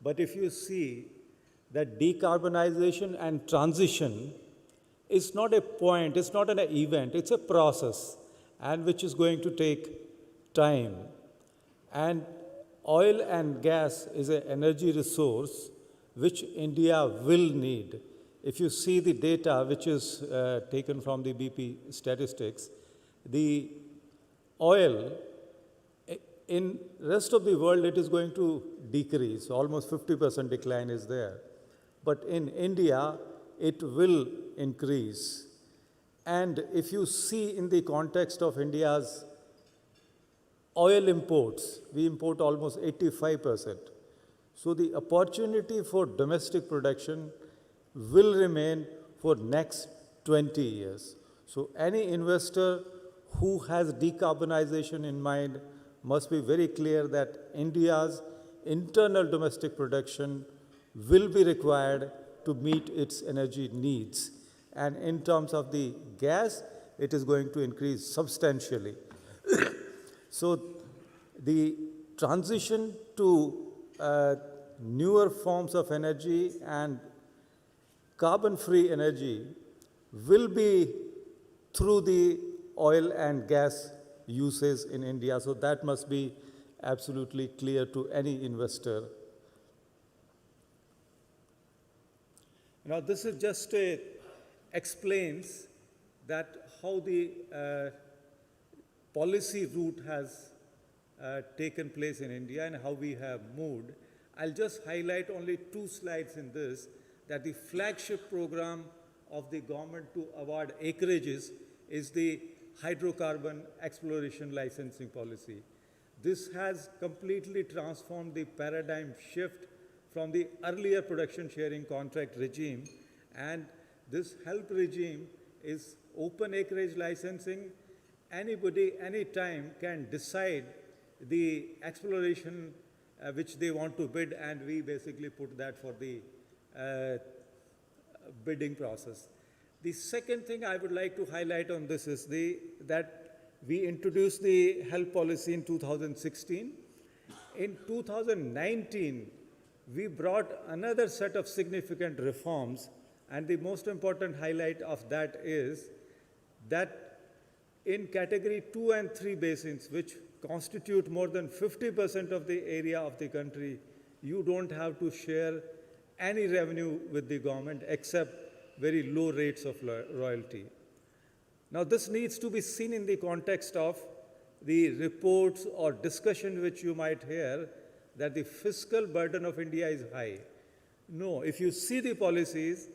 But if you see that decarbonization and transition is not a point, it's not an event, it's a process, and which is going to take time. And oil and gas is an energy resource which India will need. If you see the data which is taken from the BP statistics, the oil in rest of the world, it is going to decrease. Almost 50% decline is there. But in India, it will increase. And if you see in the context of India's oil imports, we import almost 85%. So the opportunity for domestic production will remain for next 20 years. So any investor who has decarbonization in mind must be very clear that India's internal domestic production will be required to meet its energy needs. And in terms of the gas, it is going to increase substantially. So the transition to newer forms of energy and carbon-free energy will be through the oil and gas uses in India. So that must be absolutely clear to any investor. Now, this is just a explains that how the policy route has taken place in India and how we have moved. I'll just highlight only 2 slides in this, that the flagship program of the government to award acreages is the hydrocarbon exploration licensing policy. This has completely transformed the paradigm shift from the earlier production sharing contract regime, and this HELP regime is open acreage licensing. Anybody, anytime can decide the exploration which they want to bid, and we basically put that for the bidding process. The second thing I would like to highlight on this is that we introduced the HELP policy in 2016. In 2019, we brought another set of significant reforms, and the most important highlight of that is that in category 2 and 3 basins, which constitute more than 50% of the area of the country, you don't have to share any revenue with the government except very low rates of royalty. Now, this needs to be seen in the context of the reports or discussion which you might hear that the fiscal burden of India is high. No, if you see the policies,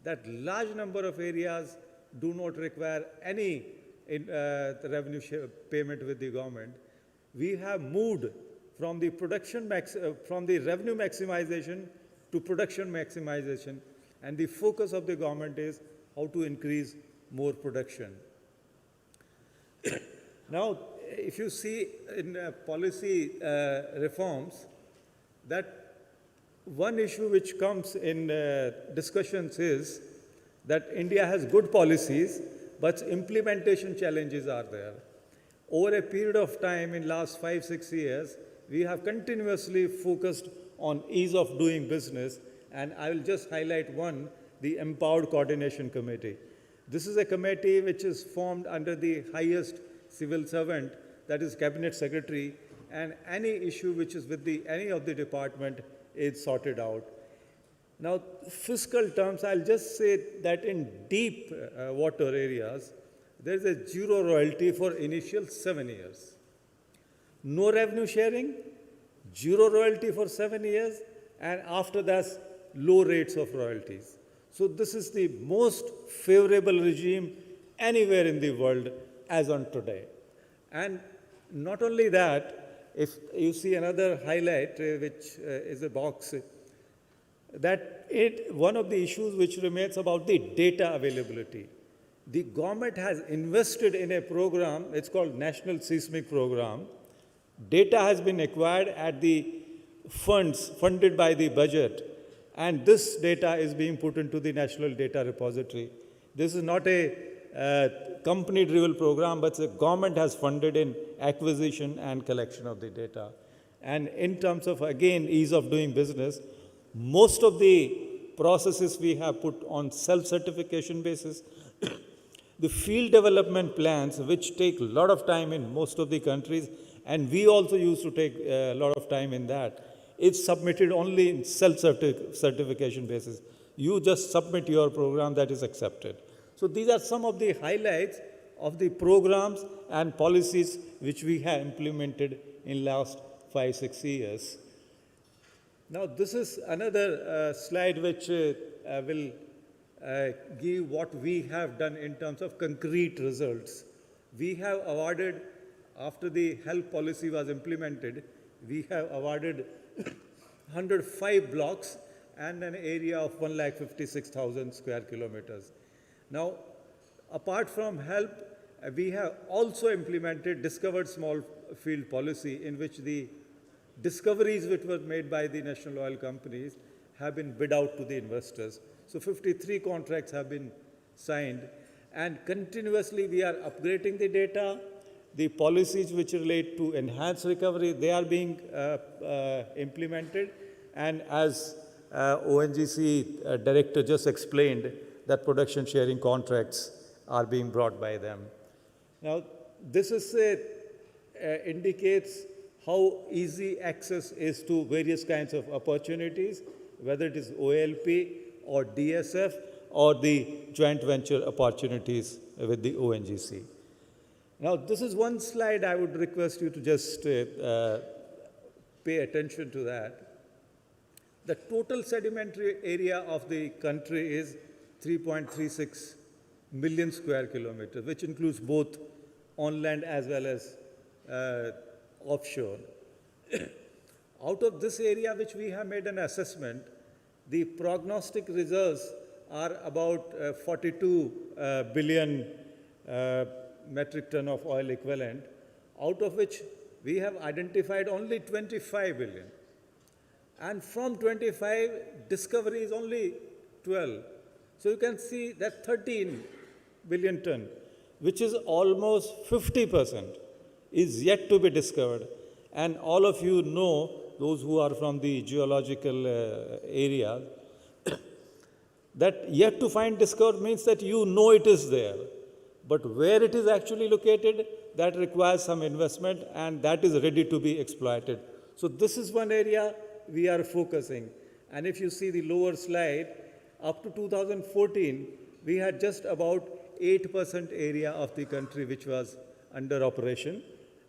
that large number of areas do not require any revenue payment with the government. We have moved from the from the revenue maximization to production maximization, and the focus of the government is how to increase more production. Now, if you see in policy reforms, that one issue which comes in discussions is that India has good policies, but implementation challenges are there. Over a period of time in last 5-6 years, we have continuously focused on ease of doing business, and I will just highlight one, the Empowered Coordination Committee. This is a committee which is formed under the highest civil servant, that is Cabinet Secretary, and any issue which is with any of the department is sorted out. Now, fiscal terms, I'll just say that in deep water areas, there is a 0 royalty for initial 7 years. No revenue sharing, 0 royalty for 7 years, and after that, low rates of royalties. So this is the most favorable regime anywhere in the world as on today. And not only that, if you see another highlight, which is a box, that one of the issues which remains about the data availability. The government has invested in a program, it's called National Seismic Program. Data has been acquired at the funds funded by the budget, and this data is being put into the National Data Repository. This is not a company-driven program, but the government has funded in acquisition and collection of the data. And in terms of, again, ease of doing business, most of the processes we have put on self-certification basis. The field development plans, which take a lot of time in most of the countries, and we also used to take a lot of time in that, it's submitted only in self-certification basis. You just submit your program, that is accepted. So these are some of the highlights of the programs and policies which we have implemented in last 5-6 years. Now, this is another slide which will give what we have done in terms of concrete results. We have awarded, after the HELP policy was implemented, we have awarded 105 blocks and an area of 156,000 square kilometers. Now, apart from HELP, we have also implemented discovered small field policy, in which the discoveries which were made by the national oil companies have been bid out to the investors. So 53 contracts have been signed, and continuously we are upgrading the data. The policies which relate to enhanced recovery, they are being implemented. And as ONGC director just explained, that production sharing contracts are being brought by them. Now, this is indicates how easy access is to various kinds of opportunities, whether it is OLP or DSF or the joint venture opportunities with the ONGC. Now, this is one slide I would request you to just pay attention to that. The total sedimentary area of the country is 3.36 million square kilometers, which includes both on land as well as offshore. Out of this area, which we have made an assessment, the prognostic reserves are about 42 billion metric ton of oil equivalent, out of which we have identified only 25 billion. And from 25, discovery is only 12. So you can see that 13 billion ton, which is almost 50%, is yet to be discovered. And all of you know, those who are from the geological area, that yet to find discovered means that you know it is there. But where it is actually located, that requires some investment, and that is ready to be exploited. So this is one area we are focusing. And if you see the lower slide, up to 2014, we had just about 8% area of the country which was under operation.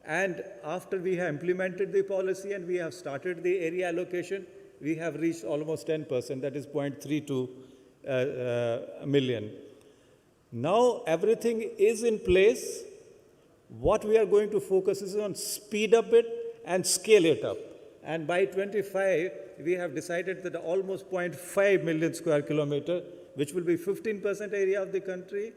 And after we have implemented the policy and we have started the area allocation, we have reached almost 10%, that is 0.32 million. Now everything is in place. What we are going to focus is on speed up it and scale it up. And by 25, we have decided that almost 0.5 million square kilometer, which will be 15% area of the country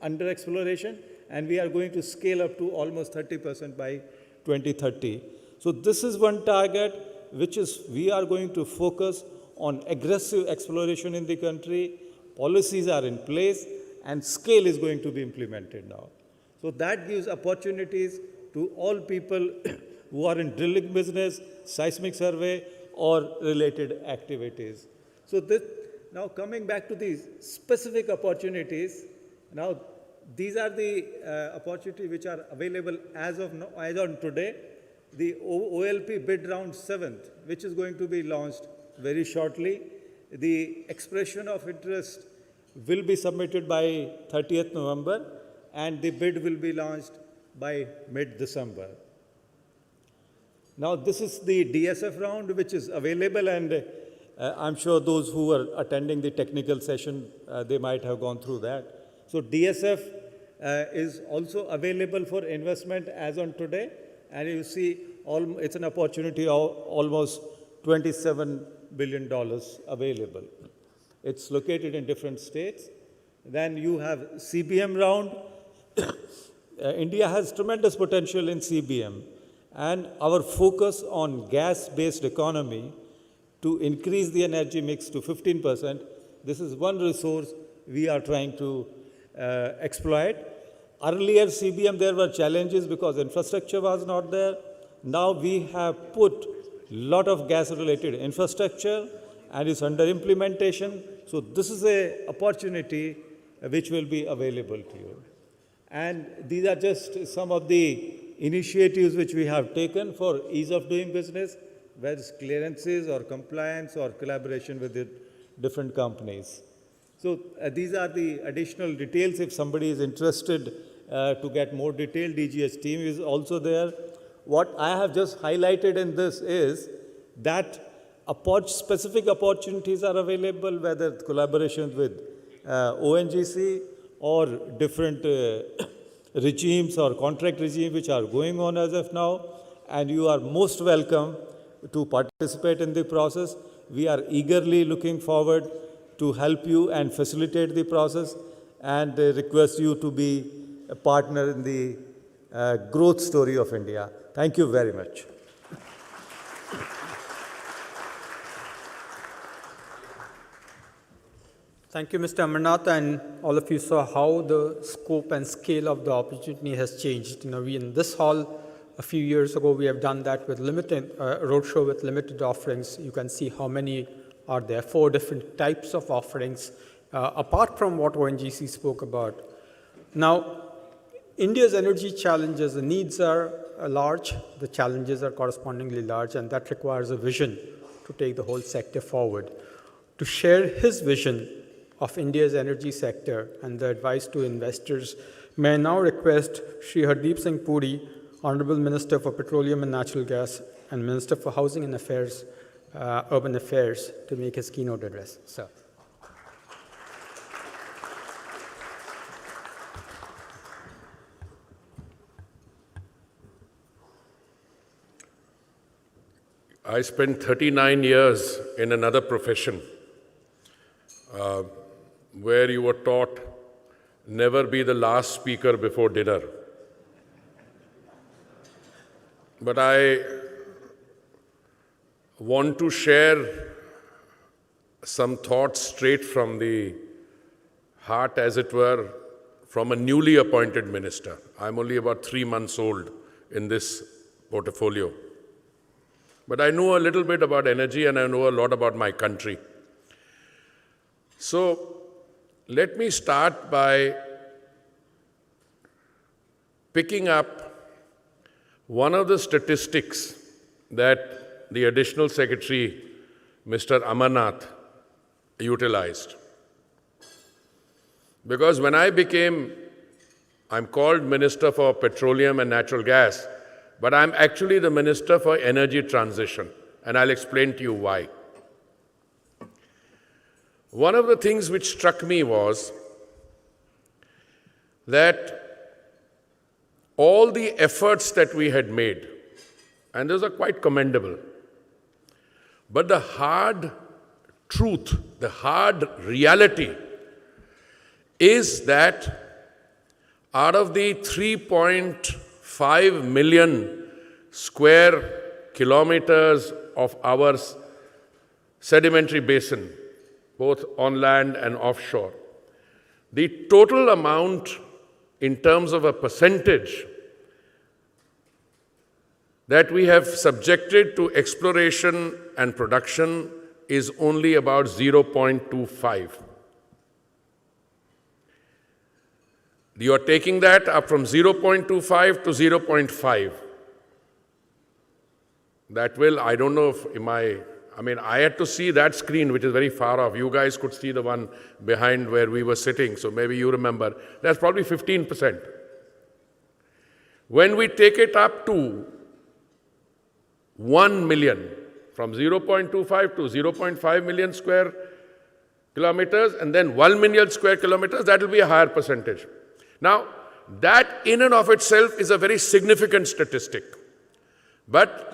under exploration, and we are going to scale up to almost 30% by 2030. So this is one target, which is we are going to focus on aggressive exploration in the country. Policies are in place, and scale is going to be implemented now. So that gives opportunities to all people who are in drilling business, seismic survey, or related activities. So this, now coming back to these specific opportunities, now these are the opportunities which are available as on today. The OLP bid round 7th, which is going to be launched very shortly. The expression of interest will be submitted by 30th November, and the bid will be launched by mid-December. Now, this is the DSF round, which is available, and I'm sure those who are attending the technical session, they might have gone through that. So DSF is also available for investment as on today, and you see it's an opportunity of almost $27 billion available. It's located in different states. Then you have CBM round. India has tremendous potential in CBM, and our focus on gas-based economy to increase the energy mix to 15%, this is one resource we are trying to exploit. Earlier CBM, there were challenges because infrastructure was not there. Now we have put a lot of gas-related infrastructure, and it's under implementation. So this is an opportunity which will be available to you. And these are just some of the initiatives which we have taken for ease of doing business, whether it's clearances or compliance or collaboration with the different companies. So these are the additional details. If somebody is interested to get more detail, DGH team is also there. What I have just highlighted in this is that specific opportunities are available, whether collaborations with ONGC or different regimes or contract regimes which are going on as of now, and you are most welcome to participate in the process. We are eagerly looking forward to help you and facilitate the process, and request you to be a partner in the growth story of India. Thank you very much. Thank you, Mr. Amarnath, and all of you saw how the scope and scale of the opportunity has changed. We in this hall, a few years ago, we have done that with limited roadshow with limited offerings. You can see how many are there, 4 different types of offerings, apart from what ONGC spoke about. Now, India's energy challenges, the needs are large, the challenges are correspondingly large, and that requires a vision to take the whole sector forward. To share his vision of India's energy sector and the advice to investors, may I now request Shri Hardeep Singh Puri, Honorable Minister for Petroleum and Natural Gas and Minister for Housing and Urban Affairs, to make his keynote address. Sir. I spent 39 years in another profession where you were taught never be the last speaker before dinner. But I want to share some thoughts straight from the heart, as it were, from a newly appointed minister. I'm only about 3 months old in this portfolio. But I know a little bit about energy and I know a lot about my country. So let me start by picking up one of the statistics that the Additional Secretary, Mr. Amarnath, utilized. Because when I'm called Minister for Petroleum and Natural Gas, but I'm actually the Minister for Energy Transition, and I'll explain to you why. One of the things which struck me was that all the efforts that we had made, and those are quite commendable, but the hard truth, the hard reality is that out of the 3.5 million square kilometers of our sedimentary basin, both on land and offshore, the total amount in terms of a percentage that we have subjected to exploration and production is only about 0.25. You are taking that up from 0.25 to 0.5. That will, I don't know if I had to see that screen, which is very far off. You guys could see the one behind where we were sitting, so maybe you remember. That's probably 15%. When we take it up to 1 million, from 0.25 to 0.5 million square kilometers, and then 1 million square kilometers, that will be a higher percentage. Now, that in and of itself is a very significant statistic. But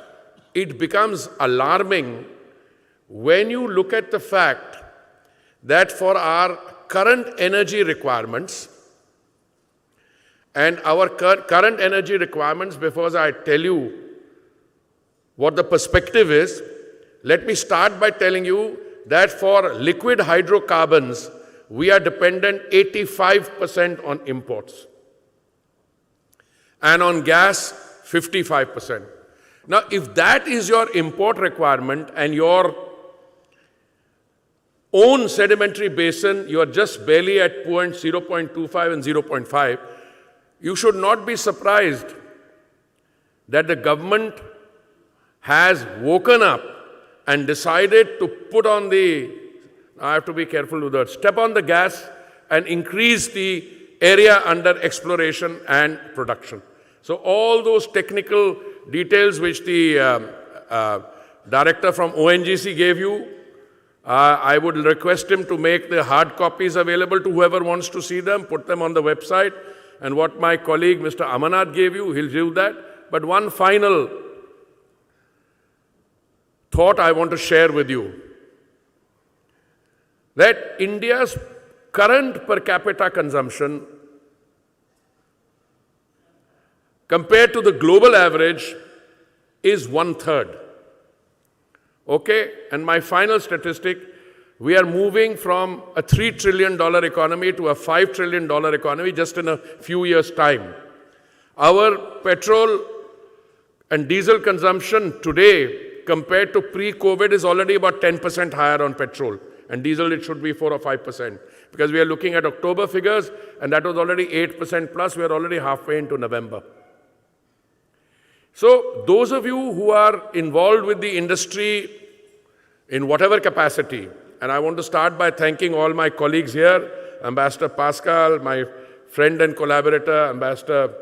it becomes alarming when you look at the fact that for our current energy requirements, and our current energy requirements, before I tell you what the perspective is, let me start by telling you that for liquid hydrocarbons, we are dependent 85% on imports. And on gas, 55%. Now, if that is your import requirement and your own sedimentary basin, you are just barely at 0.25 and 0.5, you should not be surprised that the government has woken up and decided to put on I have to be careful with that, step on the gas and increase the area under exploration and production. So all those technical details which the director from ONGC gave you, I would request him to make the hard copies available to whoever wants to see them, put them on the website. And what my colleague Mr. Amarnath gave you, he'll do that. But one final thought I want to share with you, that India's current per capita consumption compared to the global average is 1/3. Okay? And my final statistic, we are moving from a $3 trillion economy to a $5 trillion economy just in a few years' time. Our petrol and diesel consumption today compared to pre-COVID is already about 10% higher on petrol. And diesel, it should be 4 or 5%. Because we are looking at October figures, and that was already 8% plus. We are already halfway into November. So those of you who are involved with the industry in whatever capacity, And I want to start by thanking all my colleagues here, Ambassador Pascal, my friend and collaborator, Ambassador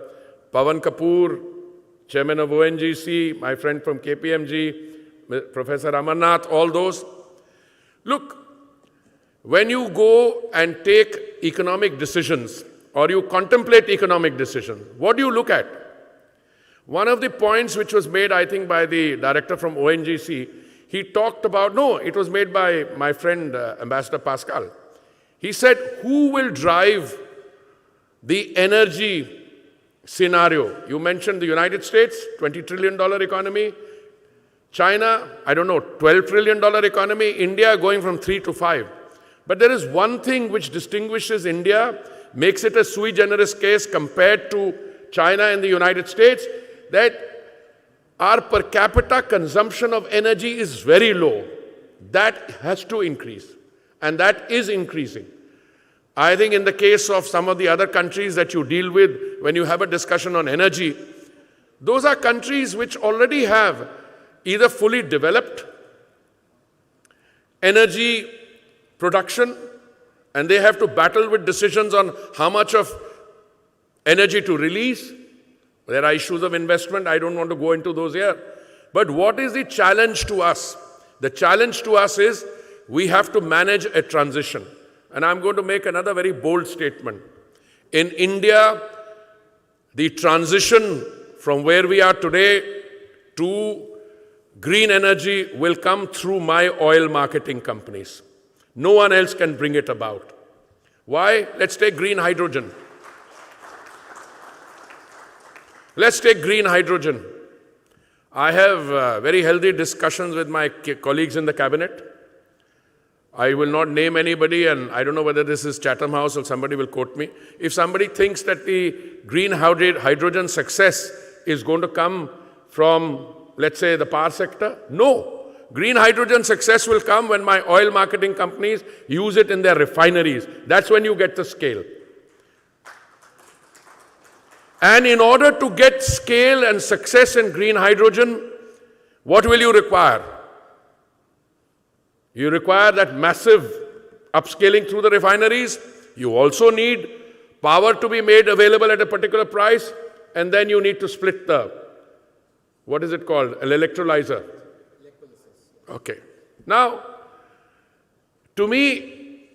Pawan Kapoor, Chairman of ONGC, my friend from KPMG, Professor Amarnath, all those. Look, when you go and take economic decisions or you contemplate economic decisions, what do you look at? One of the points which was made, I think, by the director from ONGC, he talked about, no, it was made by my friend, Ambassador Pascal. He said, who will drive the energy scenario? You mentioned the United States, $20 trillion economy. China, I don't know, $12 trillion economy. India going from 3 to 5. But there is one thing which distinguishes India, makes it a sui generis case compared to China and the United States, that our per capita consumption of energy is very low. That has to increase, and that is increasing. I think in the case of some of the other countries that you deal with, when you have a discussion on energy, those are countries which already have either fully developed energy production, and they have to battle with decisions on how much of energy to release. There are issues of investment. I don't want to go into those here. But what is the challenge to us? The challenge to us is we have to manage a transition. And I'm going to make another very bold statement. In India, the transition from where we are today to green energy will come through my oil marketing companies. No one else can bring it about. Why? Let's take green hydrogen. Let's take green hydrogen. I have very healthy discussions with my colleagues in the cabinet. I will not name anybody, and I don't know whether this is Chatham House or somebody will quote me. If somebody thinks that the green hydrogen success is going to come from, let's say, the power sector, no. Green hydrogen success will come when my oil marketing companies use it in their refineries. That's when you get the scale. And in order to get scale and success in green hydrogen, what will you require? You require that massive upscaling through the refineries. You also need power to be made available at a particular price, and then you need to split the, what is it called? An electrolyzer. Okay. Now, to me,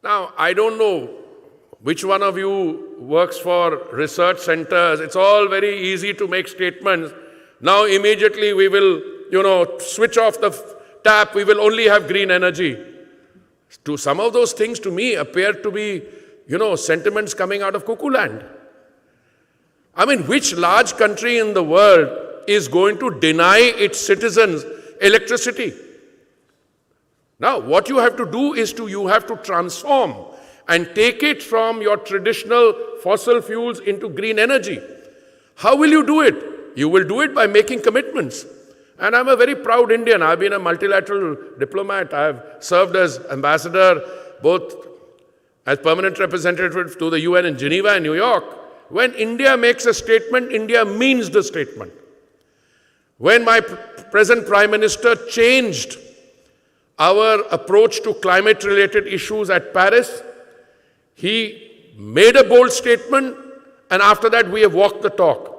now I don't know which one of you works for research centers. It's all very easy to make statements. Now immediately we will, switch off the tap. We will only have green energy. To some of those things to me appear to be, sentiments coming out of cuckoo land. I mean, which large country in the world is going to deny its citizens electricity? Now, what you have to do is you have to transform and take it from your traditional fossil fuels into green energy. How will you do it? You will do it by making commitments. And I'm a very proud Indian. I've been a multilateral diplomat. I've served as ambassador, both as permanent representative to the UN in Geneva and New York. When India makes a statement, India means the statement. When my present Prime Minister changed our approach to climate-related issues at Paris, he made a bold statement, and after that we have walked the talk.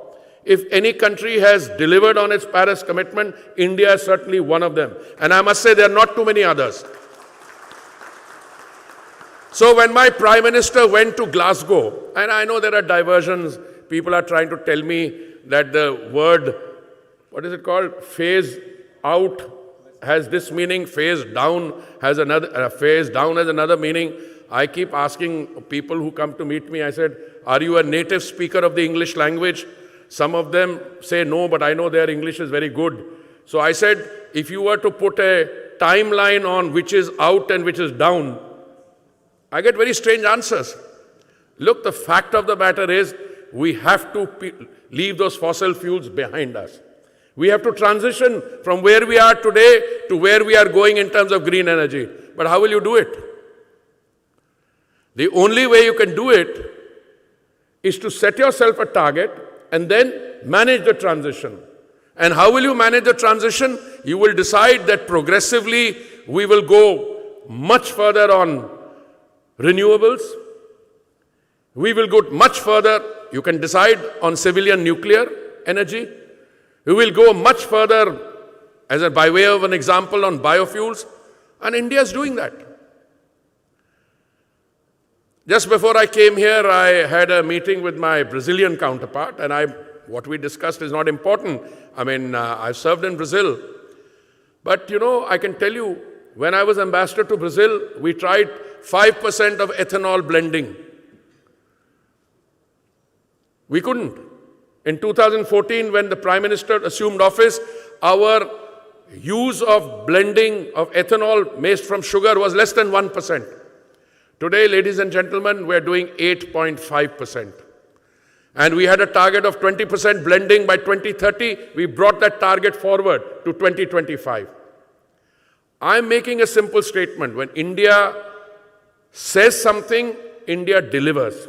If any country has delivered on its Paris commitment, India is certainly one of them. And I must say there are not too many others. So when my Prime Minister went to Glasgow, and I know there are diversions, people are trying to tell me that the word, what is it called? Phase out has this meaning, phase down has another meaning. I keep asking people who come to meet me, I said, are you a native speaker of the English language? Some of them say no, but I know their English is very good. So I said, if you were to put a timeline on which is out and which is down, I get very strange answers. Look, the fact of the matter is, we have to leave those fossil fuels behind us. We have to transition from where we are today to where we are going in terms of green energy. But how will you do it? The only way you can do it is to set yourself a target and then manage the transition. And how will you manage the transition? You will decide that progressively we will go much further on renewables. We will go much further, you can decide, on civilian nuclear energy. We will go much further, by way of an example, on biofuels. And India is doing that. Just before I came here, I had a meeting with my Brazilian counterpart, and what we discussed is not important. I mean, I've served in Brazil. But, I can tell you, when I was ambassador to Brazil, we tried 5% of ethanol blending. We couldn't. In 2014, when the Prime Minister assumed office, our use of blending of ethanol made from sugar was less than 1%. Today, ladies and gentlemen, we're doing 8.5%. And we had a target of 20% blending by 2030. We brought that target forward to 2025. I'm making a simple statement. When India says something, India delivers.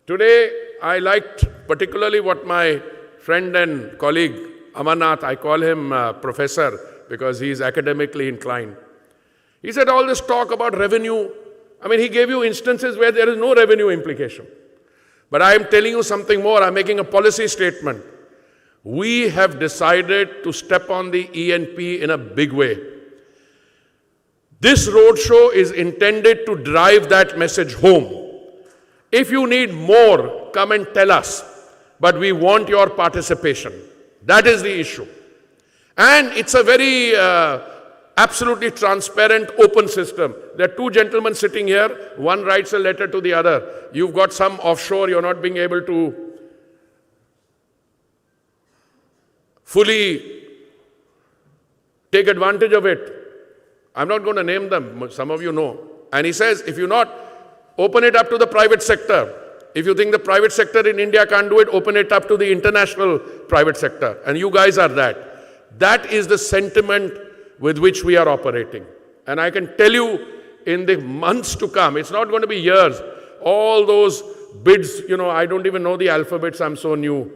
Today, I liked particularly what my friend and colleague Amarnath, I call him professor because he's academically inclined. He said all this talk about revenue, I mean, he gave you instances where there is no revenue implication. But I am telling you something more. I'm making a policy statement. We have decided to step on the E&P in a big way. This roadshow is intended to drive that message home. If you need more, come and tell us. But we want your participation. That is the issue. And it's a very absolutely transparent, open system. There are two gentlemen sitting here. One writes a letter to the other. You've got some offshore, you're not being able to fully take advantage of it. I'm not going to name them. Some of you know. And he says, if you not, open it up to the private sector. If you think the private sector in India can't do it, open it up to the international private sector. And you guys are that. That is the sentiment with which we are operating. And I can tell you, in the months to come, it's not going to be years, all those bids, I don't even know the alphabets, I'm so new.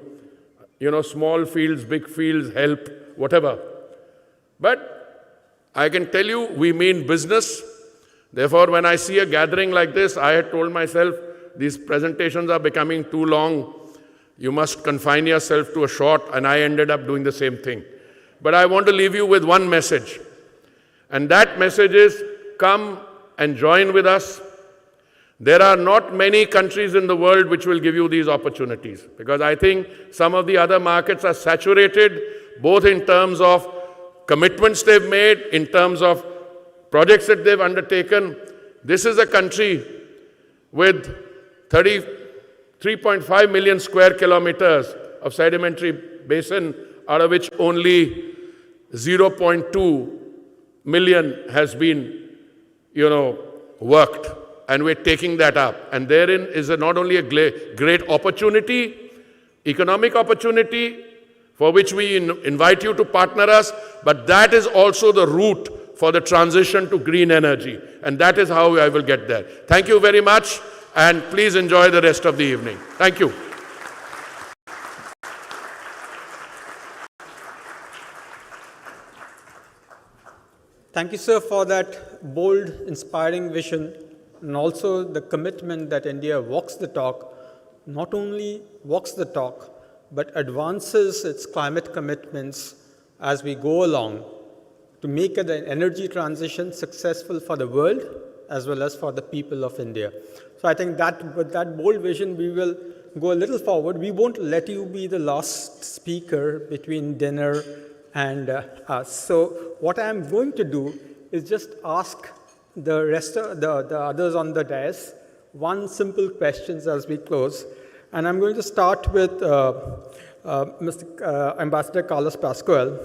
Small fields, big fields, help, whatever. But I can tell you, we mean business. Therefore, when I see a gathering like this, I had told myself, these presentations are becoming too long. You must confine yourself to a short, and I ended up doing the same thing. But I want to leave you with one message. And that message is, come and join with us. There are not many countries in the world which will give you these opportunities, because I think some of the other markets are saturated, both in terms of commitments they've made, in terms of projects that they've undertaken. This is a country with 33.5 million square kilometers of sedimentary basin, out of which only 0.2 million has been, worked. And we're taking that up. And therein is not only a great opportunity, economic opportunity, for which we invite you to partner us, but that is also the route for the transition to green energy. And that is how I will get there. Thank you very much, and please enjoy the rest of the evening. Thank you. Thank you, sir, for that bold, inspiring vision, and also the commitment that India walks the talk, not only walks the talk, but advances its climate commitments as we go along to make an energy transition successful for the world as well as for the people of India. So I think that with that bold vision, we will go a little forward. We won't let you be the last speaker between dinner and us. So what I'm going to do is just ask the rest of the others on the dais one simple question as we close. And I'm going to start with Mr. Ambassador Carlos Pascual.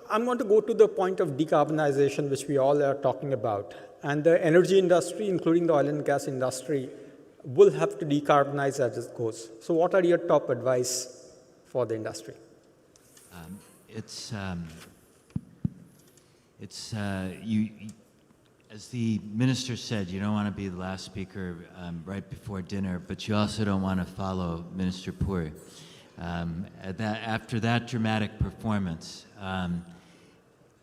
I'm going to go to the point of decarbonization, which we all are talking about. And the energy industry, including the oil and gas industry, will have to decarbonize as it goes. So what are your top advice for the industry? As the minister said, you don't want to be the last speaker right before dinner, but you also don't want to follow Minister Puri. After that dramatic performance,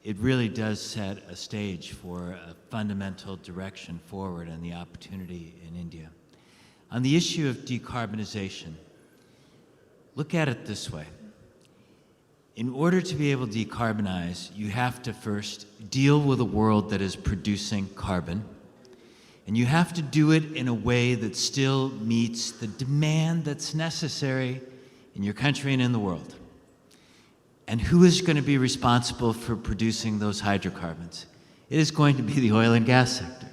it really does set a stage for a fundamental direction forward and the opportunity in India. On the issue of decarbonization, look at it this way. In order to be able to decarbonize, you have to first deal with a world that is producing carbon, and you have to do it in a way that still meets the demand that's necessary in your country and in the world. And who is going to be responsible for producing those hydrocarbons? It is going to be the oil and gas sector.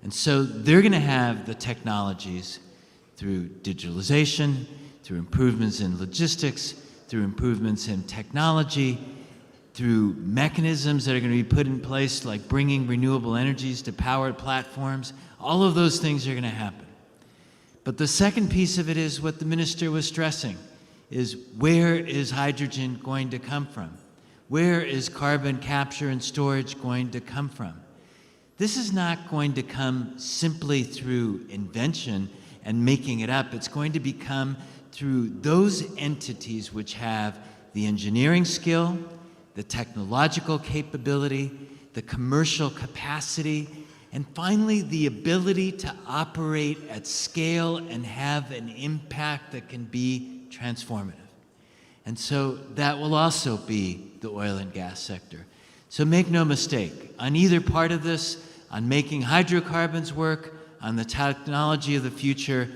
And so they're going to have the technologies through digitalization, through improvements in logistics, through improvements in technology, through mechanisms that are going to be put in place like bringing renewable energies to powered platforms. All of those things are going to happen. But the second piece of it is what the minister was stressing, is where is hydrogen going to come from? Where is carbon capture and storage going to come from? This is not going to come simply through invention and making it up. It's going to become through those entities which have the engineering skill, the technological capability, the commercial capacity, and finally the ability to operate at scale and have an impact that can be transformative. And so that will also be the oil and gas sector. So make no mistake, on either part of this, on making hydrocarbons work, on the technology of the future,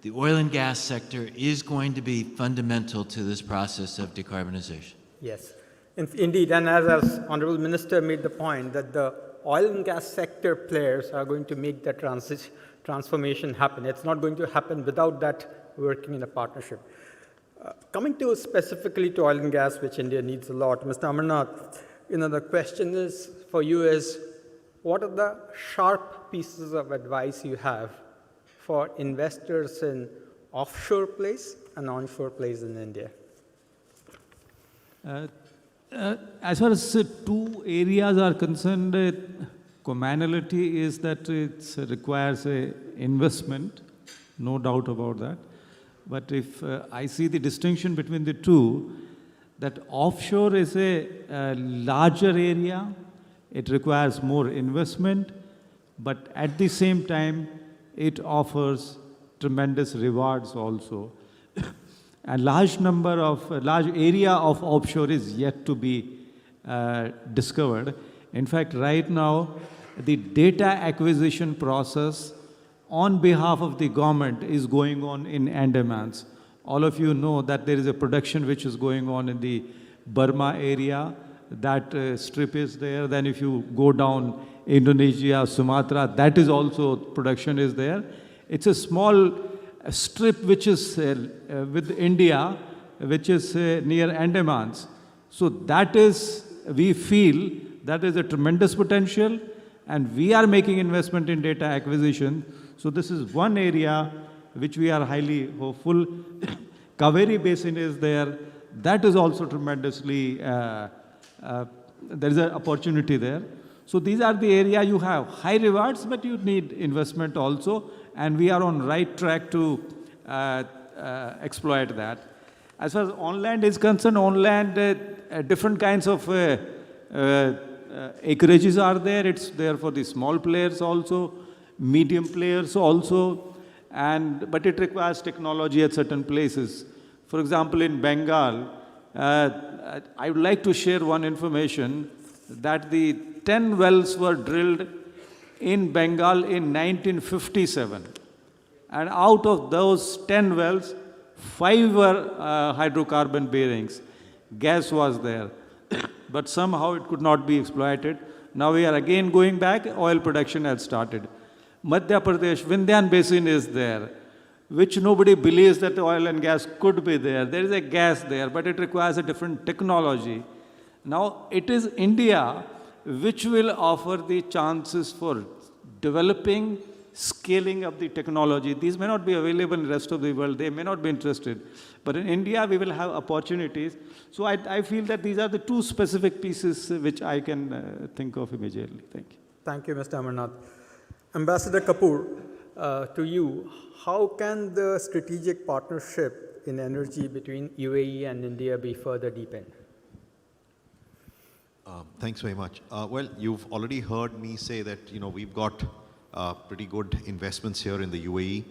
the oil and gas sector is going to be fundamental to this process of decarbonization. Yes, indeed, and as Honorable Minister made the point that the oil and gas sector players are going to make that transformation happen. It's not going to happen without that working in a partnership. Coming to specifically to oil and gas, which India needs a lot, Mr. Amarnath, the question is for you is, what are the sharp pieces of advice you have for investors in offshore plays and onshore plays in India? As far as two areas are concerned, commonality is that it requires a investment, no doubt about that. But if I see the distinction between the two, that offshore is a larger area, it requires more investment, but at the same time, it offers tremendous rewards also. A large area of offshore is yet to be discovered. In fact, right now, the data acquisition process on behalf of the government is going on in Andamans. All of you know that there is a production which is going on in the Burma area. That strip is there. Then if you go down Indonesia, Sumatra, that is also production is there. It's a small strip which is with India, which is near Andamans. So that is, we feel, that is a tremendous potential, and we are making investment in data acquisition. So this is one area which we are highly hopeful. Kaveri Basin is there. That is also tremendously, there is an opportunity there. So these are the area you have high rewards, but you need investment also. And we are on right track to exploit that. As far as on land is concerned, on land, different kinds of acreages are there. It's there for the small players also, medium players also, but it requires technology at certain places. For example, in Bengal, I would like to share one information that the 10 wells were drilled in Bengal in 1957. And out of those 10 wells, 5 were hydrocarbon bearings. Gas was there. But somehow it could not be exploited. Now we are again going back, oil production has started. Madhya Pradesh, Vindhyan Basin is there, which nobody believes that oil and gas could be there. There is a gas there, but it requires a different technology. Now it is India which will offer the chances for developing, scaling up the technology. These may not be available in the rest of the world. They may not be interested. But in India, we will have opportunities. So I feel that these are the two specific pieces which I can think of immediately. Thank you. Thank you, Mr. Amarnath. Ambassador Kapoor, to you, how can the strategic partnership in energy between UAE and India be further deepened? Thanks very much. Well, you've already heard me say that, we've got pretty good investments here in the UAE.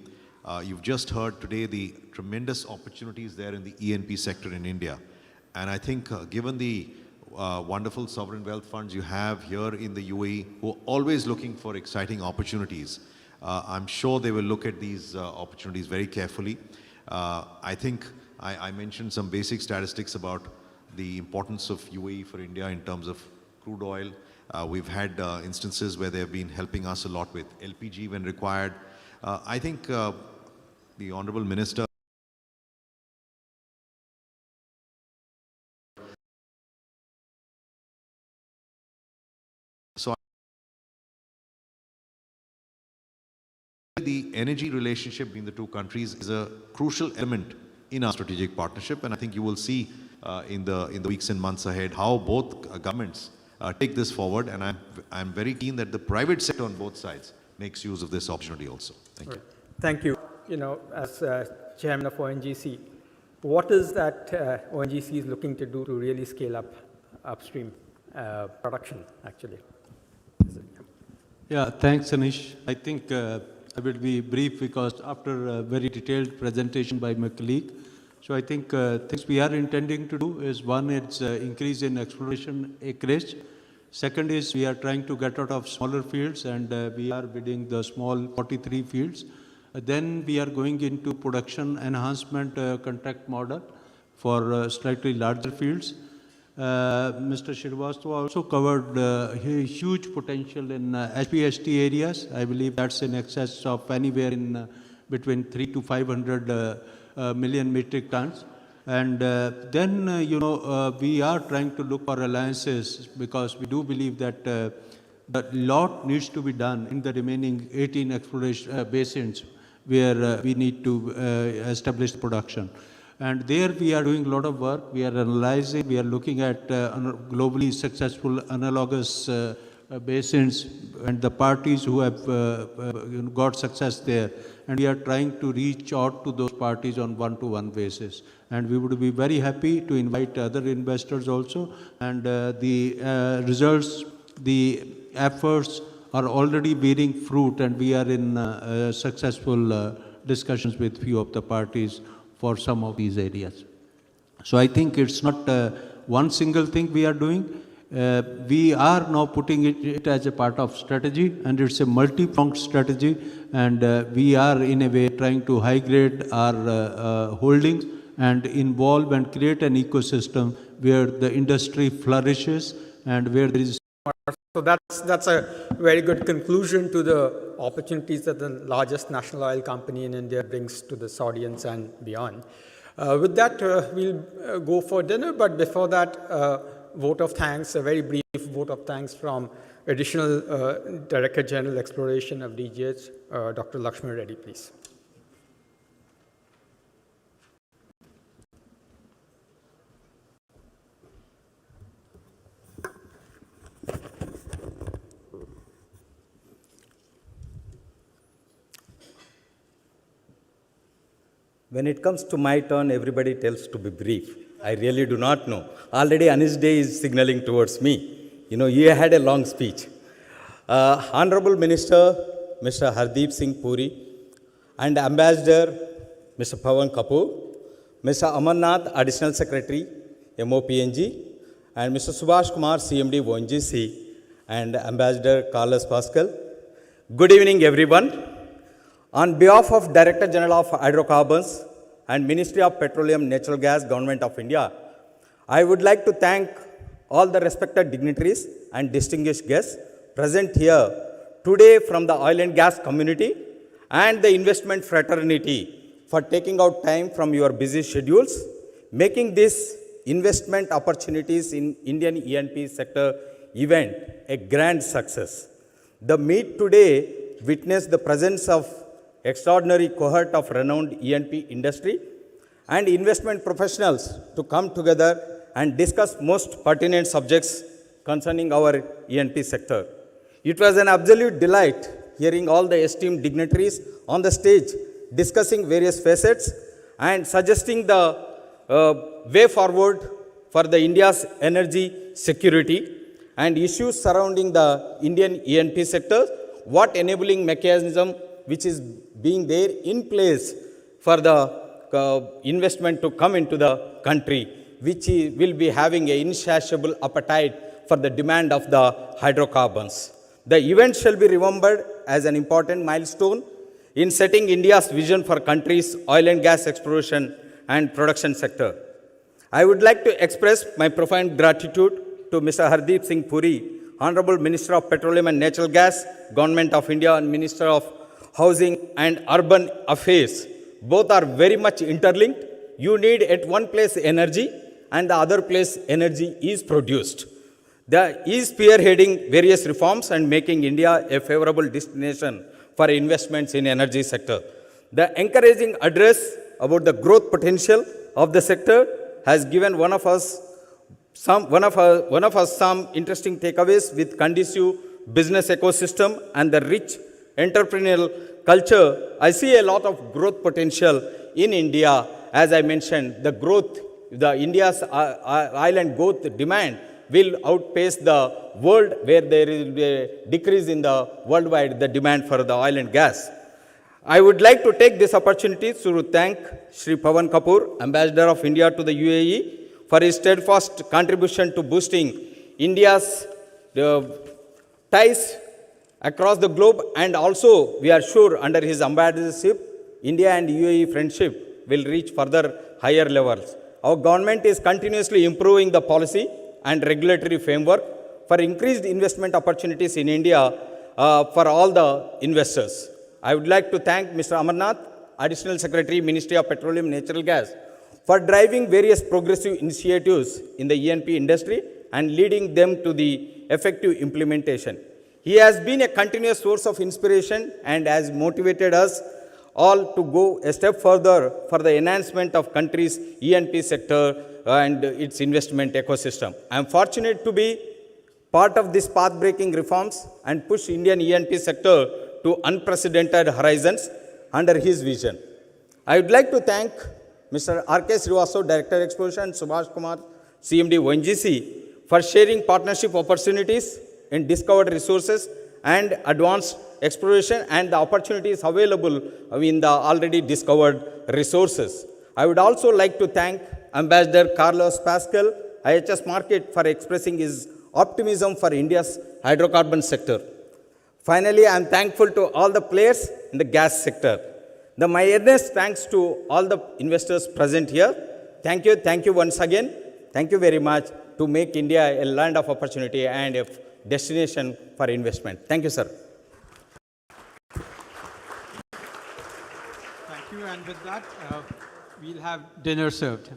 You've just heard today the tremendous opportunities there in the E&P sector in India. And I think given the wonderful sovereign wealth funds you have here in the UAE, who are always looking for exciting opportunities, I'm sure they will look at these opportunities very carefully. I think I mentioned some basic statistics about the importance of UAE for India in terms of crude oil. We've had instances where they've been helping us a lot with LPG when required. I think the Honorable Minister the energy relationship between the two countries is a crucial element in our strategic partnership, and I think you will see in the weeks and months ahead how both governments take this forward, and I'm very keen that the private sector on both sides makes use of this opportunity also. Thank you. Thank you. As chairman of ONGC, what is that ONGC is looking to do to really scale up upstream production, actually? Yeah, thanks, Anish. I think I will be brief because after a very detailed presentation by my colleague, so I think things we are intending to do is, one, it's increase in exploration acreage. Second is we are trying to get out of smaller fields, and we are bidding the small 43 fields. Then we are going into production enhancement contract model for slightly larger fields. Mr. Srivastava also covered huge potential in HPHT areas. I believe that's in excess of anywhere in between 300 to 500 million metric tons. And then, we are trying to look for alliances because we do believe that a lot needs to be done in the remaining 18 exploration basins where we need to establish production. And there we are doing a lot of work. We are analyzing, we are looking at globally successful analogous basins and the parties who have got success there. And we are trying to reach out to those parties on one-to-one basis. And we would be very happy to invite other investors also. And the results, the efforts are already bearing fruit, and we are in successful discussions with few of the parties for some of these areas. So I think it's not one single thing we are doing. We are now putting it as a part of strategy, and it's a multi-pronged strategy, and we are in a way trying to high-grade our holdings and involve and create an ecosystem where the industry flourishes and where there is. So that's a very good conclusion to the opportunities that the largest national oil company in India brings to this audience and beyond. With that, we'll go for dinner, but before that, vote of thanks, a very brief vote of thanks from Additional Director General Exploration of DGH, Dr. Lakshmi Reddy, please. When it comes to my turn, everybody tells to be brief. I really do not know. Already Anish Day is signaling towards me. You had a long speech. Honorable Minister, Mr. Hardeep Singh Puri, and Ambassador, Mr. Pawan Kapoor, Mr. Amarnath, Additional Secretary, MOPNG, and Mr. Subhash Kumar, CMD, ONGC, and Ambassador Carlos Pascal. Good evening, everyone. On behalf of Director General of Hydrocarbons and Ministry of Petroleum Natural Gas, Government of India, I would like to thank all the respected dignitaries and distinguished guests present here today from the oil and gas community and the investment fraternity for taking out time from your busy schedules, making this investment opportunities in Indian E&P sector event a grand success. The meet today witnessed the presence of extraordinary cohort of renowned E&P industry and investment professionals to come together and discuss most pertinent subjects concerning our E&P sector. It was an absolute delight hearing all the esteemed dignitaries on the stage discussing various facets and suggesting the way forward for the India's energy security. and issues surrounding the Indian E&P sector, what enabling mechanism which is being there in place for the investment to come into the country, which will be having an insatiable appetite for the demand of the hydrocarbons. The event shall be remembered as an important milestone in setting India's vision for country's oil and gas exploration and production sector. I would like to express my profound gratitude to Mr. Hardeep Singh Puri, Honorable Minister of Petroleum and Natural Gas, Government of India, and Minister of Housing and Urban Affairs. Both are very much interlinked. You need at one place energy, and the other place energy is produced. He is spearheading various reforms and making India a favorable destination for investments in energy sector. The encouraging address about the growth potential of the sector has given one of us some interesting takeaways with conducive business ecosystem and the rich entrepreneurial culture. I see a lot of growth potential in India. As I mentioned, the India's oil and gas demand will outpace the world, where there is a decrease in the worldwide the demand for the oil and gas. I would like to take this opportunity to thank Shri Pawan Kapoor, Ambassador of India to the UAE, for his steadfast contribution to boosting India's ties across the globe, and also we are sure under his ambassadorship, India and UAE friendship will reach further higher levels. Our government is continuously improving the policy and regulatory framework for increased investment opportunities in India for all the investors. I would like to thank Mr. Amarnath, Additional Secretary, Ministry of Petroleum and Natural Gas, for driving various progressive initiatives in the E&P industry and leading them to the effective implementation. He has been a continuous source of inspiration and has motivated us all to go a step further for the enhancement of country's E&P sector and its investment ecosystem. I am fortunate to be part of these path-breaking reforms and push Indian E&P sector to unprecedented horizons under his vision. I would like to thank Mr. R.K. Srivastav, Director Exploration, and Subhash Kumar, CMD ONGC, for sharing partnership opportunities in discovered resources and advanced exploration and the opportunities available in the already discovered resources. I would also like to thank Ambassador Carlos Pascal, IHS Markit, for expressing his optimism for India's hydrocarbon sector. Finally, I am thankful to all the players in the gas sector. My earnest thanks to all the investors present here. Thank you once again. Thank you very much to make India a land of opportunity and a destination for investment. Thank you, sir. Thank you, and with that, we'll have dinner served.